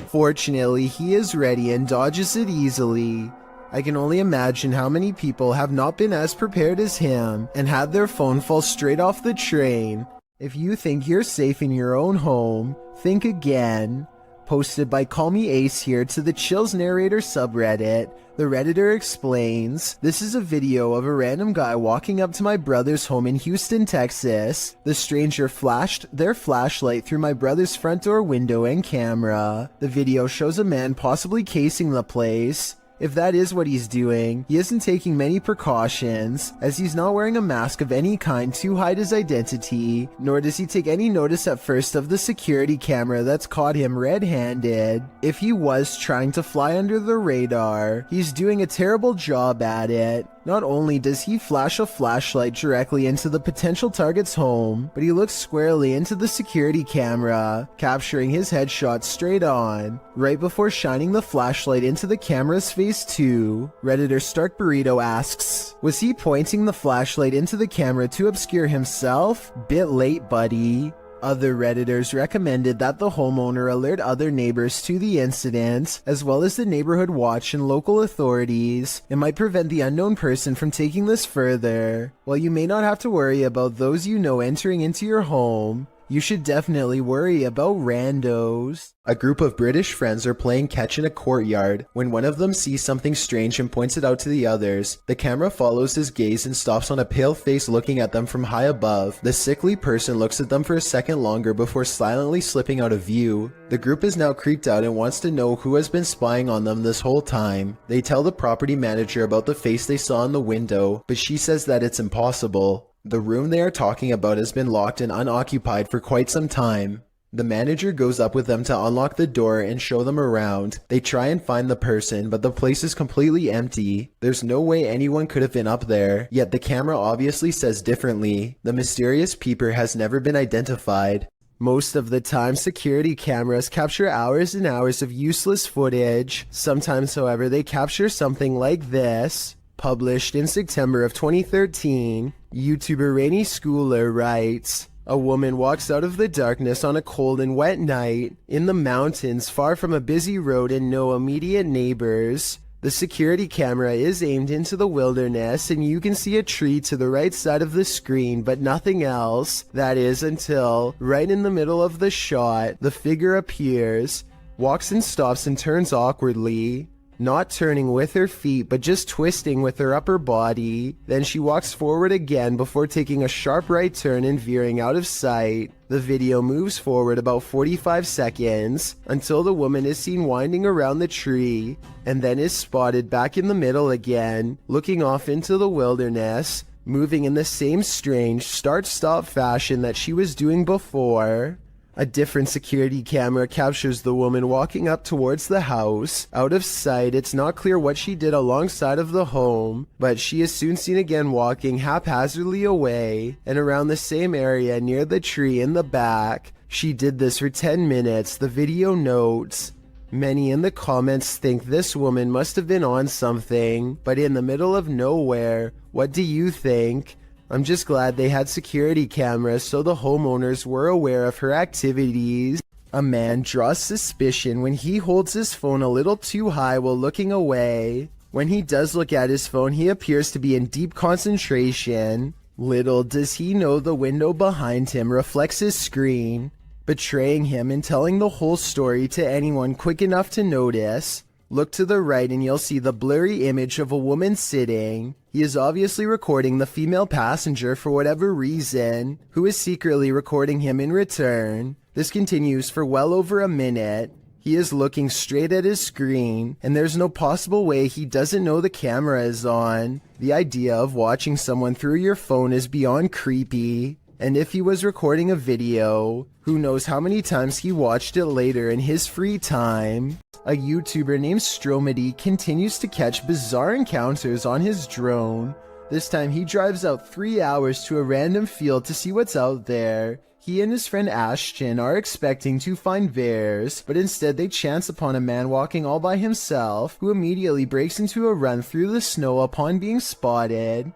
Fortunately, he is ready and dodges it easily. I can only imagine how many people have not been as prepared as him and had their phone fall straight off the train. If you think you're safe in your own home, think again. Posted by Call Me Ace here to the Chills Narrator subreddit, the Redditor explains, this is a video of a random guy walking up to my brother's home in Houston, Texas. The stranger flashed their flashlight through my brother's front door window and camera. The video shows a man possibly casing the place. If that is what he's doing, he isn't taking many precautions, as he's not wearing a mask of any kind to hide his identity, nor does he take any notice at first of the security camera that's caught him red-handed. If he was trying to fly under the radar, he's doing a terrible job at it. Not only does he flash a flashlight directly into the potential target's home, but he looks squarely into the security camera, capturing his headshot straight on, right before shining the flashlight into the camera's face too. Redditor Stark Burrito asks, was he pointing the flashlight into the camera to obscure himself? Bit late, buddy. Other Redditors recommended that the homeowner alert other neighbors to the incident, as well as the neighborhood watch and local authorities. It might prevent the unknown person from taking this further. While you may not have to worry about those you know entering into your home, you should definitely worry about randos. A group of British friends are playing catch in a courtyard when one of them sees something strange and points it out to the others. The camera follows his gaze and stops on a pale face looking at them from high above. The sickly person looks at them for a second longer before silently slipping out of view. The group is now creeped out and wants to know who has been spying on them this whole time. They tell the property manager about the face they saw in the window, but she says that it's impossible. The room they are talking about has been locked and unoccupied for quite some time. The manager goes up with them to unlock the door and show them around. They try and find the person, but the place is completely empty. There's no way anyone could have been up there, yet the camera obviously says differently. The mysterious peeper has never been identified. Most of the time, security cameras capture hours and hours of useless footage. Sometimes, however, they capture something like this. Published in September of 2013, YouTuber Rainy Schooler writes, a woman walks out of the darkness on a cold and wet night in the mountains far from a busy road and no immediate neighbors. The security camera is aimed into the wilderness and you can see a tree to the right side of the screen, but nothing else. That is until, right in the middle of the shot, the figure appears, walks and stops and turns awkwardly, not turning with her feet but just twisting with her upper body. Then she walks forward again before taking a sharp right turn and veering out of sight. The video moves forward about 45 seconds until the woman is seen winding around the tree and then is spotted back in the middle again, looking off into the wilderness, moving in the same strange start-stop fashion that she was doing before. A different security camera captures the woman walking up towards the house. Out of sight, it's not clear what she did alongside of the home, but she is soon seen again walking haphazardly away and around the same area near the tree in the back. She did this for 10 minutes, the video notes. Many in the comments think this woman must have been on something, but in the middle of nowhere. What do you think? I'm just glad they had security cameras so the homeowners were aware of her activities. A man draws suspicion when he holds his phone a little too high while looking away. When he does look at his phone, he appears to be in deep concentration. Little does he know the window behind him reflects his screen, betraying him and telling the whole story to anyone quick enough to notice. Look to the right and you'll see the blurry image of a woman sitting. He is obviously recording the female passenger for whatever reason, who is secretly recording him in return. This continues for well over a minute. He is looking straight at his screen, and there's no possible way he doesn't know the camera is on. The idea of watching someone through your phone is beyond creepy. And if he was recording a video, who knows how many times he watched it later in his free time. A YouTuber named Stromedy continues to catch bizarre encounters on his drone. This time he drives out 3 hours to a random field to see what's out there. He and his friend Ashton are expecting to find bears, but instead they chance upon a man walking all by himself, who immediately breaks into a run through the snow upon being spotted.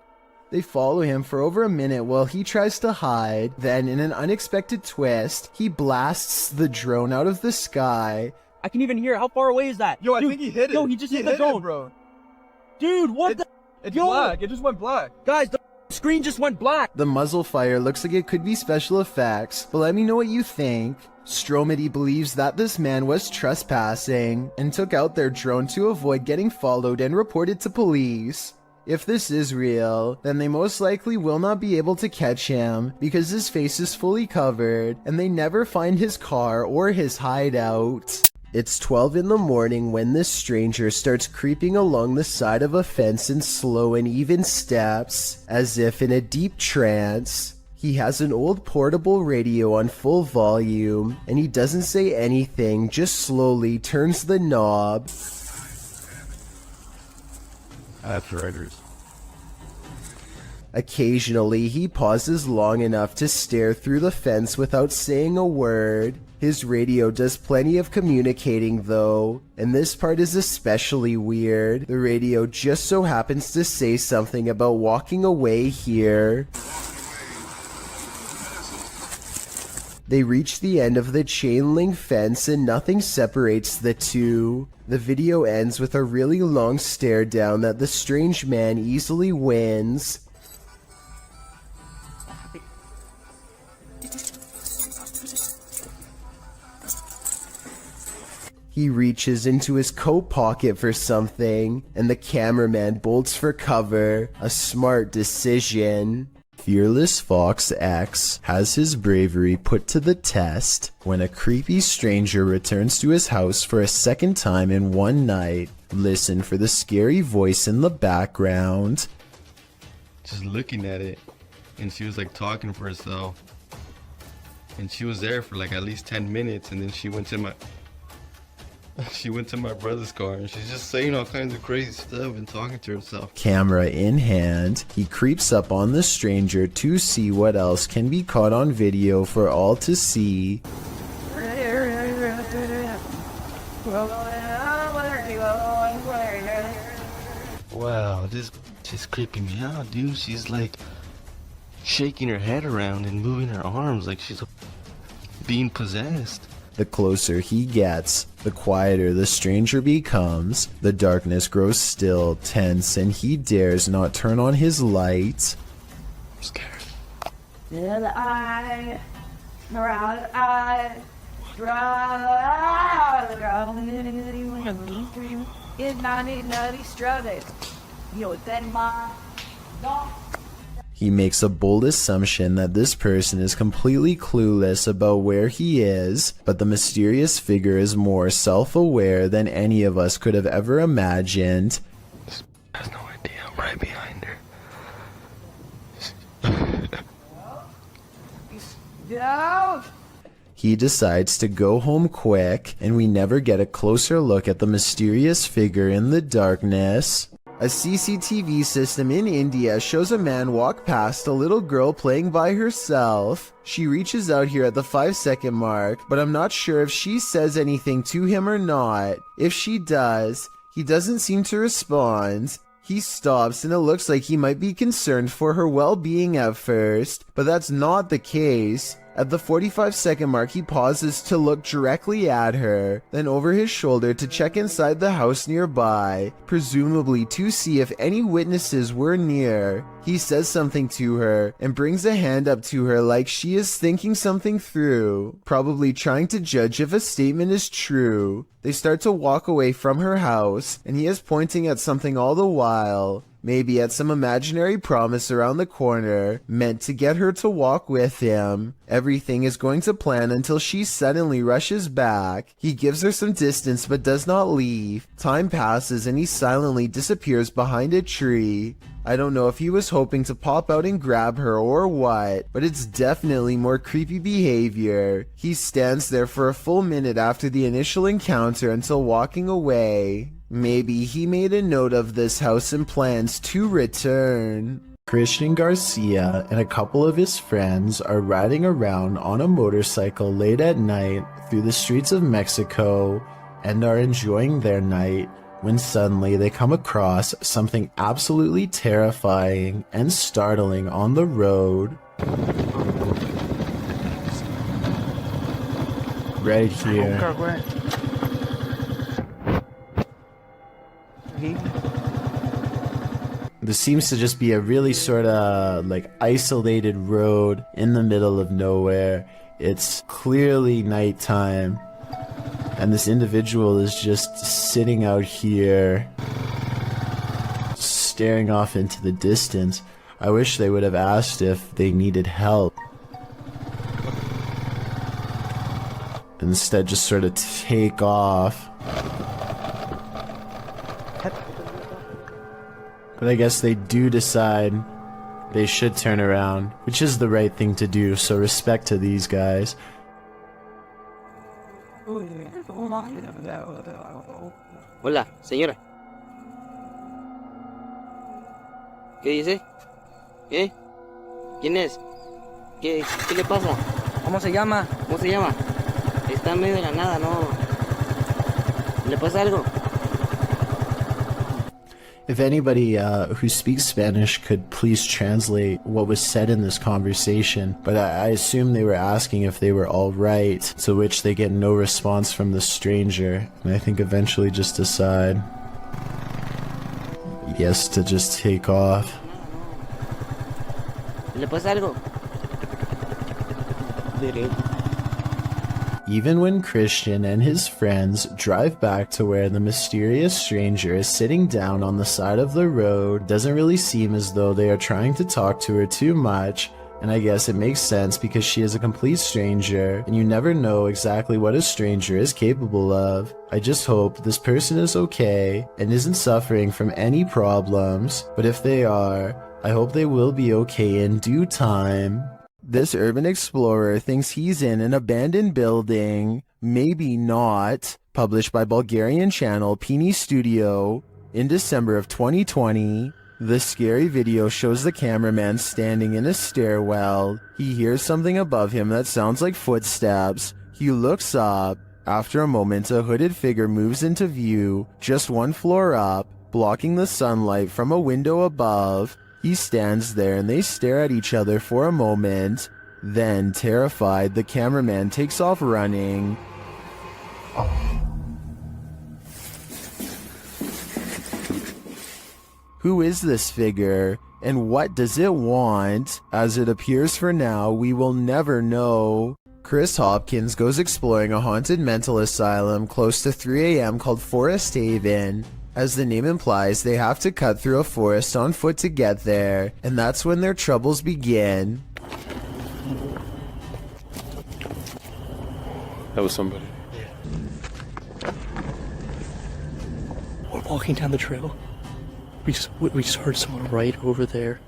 They follow him for over a minute while he tries to hide. Then, in an unexpected twist, he blasts the drone out of the sky. I can even hear. How far away is that? Yo, I think he hit it. Yo, he just hit the drone, bro. Dude, what It's black. It just went black. Guys, the screen just went black. The muzzle fire looks like it could be special effects, but let me know what you think. Stromedy believes that this man was trespassing and took out their drone to avoid getting followed and reported to police. If this is real, then they most likely will not be able to catch him because his face is fully covered and they never find his car or his hideout. It's 12 in the morning when this stranger starts creeping along the side of a fence in slow and even steps, as if in a deep trance. He has an old portable radio on full volume, and he doesn't say anything, just slowly turns the knob. That's writers. Occasionally, he pauses long enough to stare through the fence without saying a word. His radio does plenty of communicating though, and this part is especially weird. The radio just so happens to say something about walking away here. They reach the end of the chain link fence and nothing separates the two. The video ends with a really long stare down that the strange man easily wins. He reaches into his coat pocket for something, and the cameraman bolts for cover. A smart decision. Fearless Fox X has his bravery put to the test when a creepy stranger returns to his house for a second time in one night. Listen for the scary voice in the background. Just looking at it, and she was like talking for herself. And she was there for like at least 10 minutes, and then she went to my brother's car and she's just saying all kinds of crazy stuff and talking to herself. Camera in hand, he creeps up on the stranger to see what else can be caught on video for all to see. Wow, this is creeping me out, dude. She's like shaking her head around and moving her arms like she's being possessed. The closer he gets, the quieter the stranger becomes. The darkness grows still, tense, and he dares not turn on his light. I'm scared. Did I? He makes a bold assumption that this person is completely clueless about where he is, but the mysterious figure is more self-aware than any of us could have ever imagined. Has no idea I'm right behind her. He decides to go home quick, and we never get a closer look at the mysterious figure in the darkness. A CCTV system in India shows a man walk past a little girl playing by herself. She reaches out here at the 5-second mark, but I'm not sure if she says anything to him or not. If she does, he doesn't seem to respond. He stops and it looks like he might be concerned for her well-being at first, but that's not the case. At the 45-second mark, he pauses to look directly at her, then over his shoulder to check inside the house nearby, presumably to see if any witnesses were near. He says something to her and brings a hand up to her like she is thinking something through, probably trying to judge if a statement is true. They start to walk away from her house, and he is pointing at something all the while. Maybe at some imaginary promise around the corner, meant to get her to walk with him. Everything is going to plan until she suddenly rushes back. He gives her some distance but does not leave. Time passes and he silently disappears behind a tree. I don't know if he was hoping to pop out and grab her or what, but it's definitely more creepy behavior. He stands there for a full minute after the initial encounter until walking away. Maybe he made a note of this house and plans to return. Christian Garcia and a couple of his friends are riding around on a motorcycle late at night through the streets of Mexico and are enjoying their night when suddenly they come across something absolutely terrifying and startling on the road. Right here. This seems to just be a really sort of like isolated road in the middle of nowhere. It's clearly nighttime, and this individual is just sitting out here staring off into the distance. I wish they would have asked if they needed help. Instead, just sort of take off. But I guess they do decide they should turn around, which is the right thing to do, so respect to these guys. Hola, señora. ¿Qué dice? ¿Qué? ¿Quién es? ¿Qué le pasa? ¿Cómo se llama? ¿Cómo se llama? Está en medio de la nada, ¿no? ¿Le pasa algo? If anybody who speaks Spanish could please translate what was said in this conversation, but I assume they were asking if they were all right, to which they get no response from the stranger, and I think eventually just decide, yes, to just take off. ¿Le pasa algo? Even when Christian and his friends drive back to where the mysterious stranger is sitting down on the side of the road, doesn't really seem as though they are trying to talk to her too much, and I guess it makes sense because she is a complete stranger, and you never know exactly what a stranger is capable of. I just hope this person is okay and isn't suffering from any problems, but if they are, I hope they will be okay in due time. This urban explorer thinks he's in an abandoned building, maybe not, published by Bulgarian channel Pini Studio in December of 2020. The scary video shows the cameraman standing in a stairwell. He hears something above him that sounds like footsteps. He looks up. After a moment, a hooded figure moves into view, just one floor up, blocking the sunlight from a window above. He stands there and they stare at each other for a moment. Then, terrified, the cameraman takes off running. Who is this figure, and what does it want? As it appears for now, we will never know. Chris Hopkins goes exploring a haunted mental asylum close to 3 a.m. called Forest Haven. As the name implies, they have to cut through a forest on foot to get there, and that's when their troubles begin. That was somebody. We're walking down the trail. We just heard someone right over there.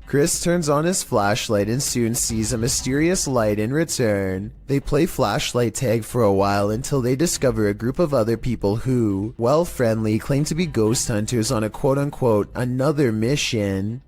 Chris turns on his flashlight and soon sees a mysterious light in return. They play flashlight tag for a while until they discover a group of other people who, while friendly, claim to be ghost hunters on a quote-unquote another mission.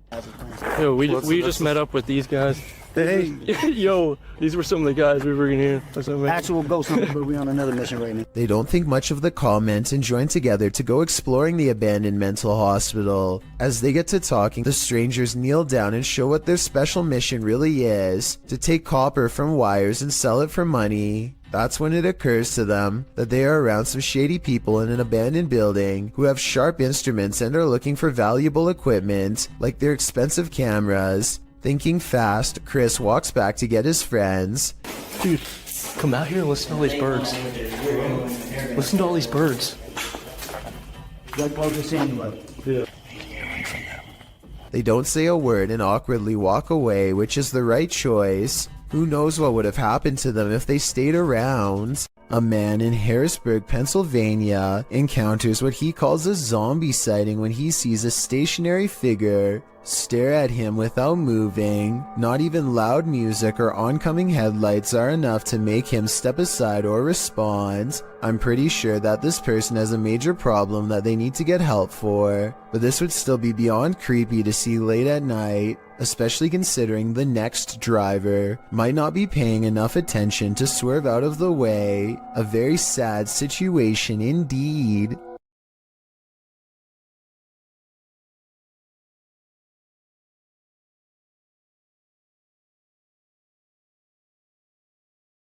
Yo, we just met up with these guys. Hey, yo, these were some of the guys we were in here. Actual ghost hunter, but we on another mission right now. They don't think much of the comment and join together to go exploring the abandoned mental hospital. As they get to talking, the strangers kneel down and show what their special mission really is: to take copper from wires and sell it for money. That's when it occurs to them that they are around some shady people in an abandoned building who have sharp instruments and are looking for valuable equipment, like their expensive cameras. Thinking fast, Chris walks back to get his friends. Dude, come out here and listen to all these birds. Listen to all these birds. They don't say a word and awkwardly walk away, which is the right choice. Who knows what would have happened to them if they stayed around? A man in Harrisburg, Pennsylvania, encounters what he calls a zombie sighting when he sees a stationary figure stare at him without moving. Not even loud music or oncoming headlights are enough to make him step aside or respond. I'm pretty sure that this person has a major problem that they need to get help for, but this would still be beyond creepy to see late at night, especially considering the next driver might not be paying enough attention to swerve out of the way. A very sad situation indeed.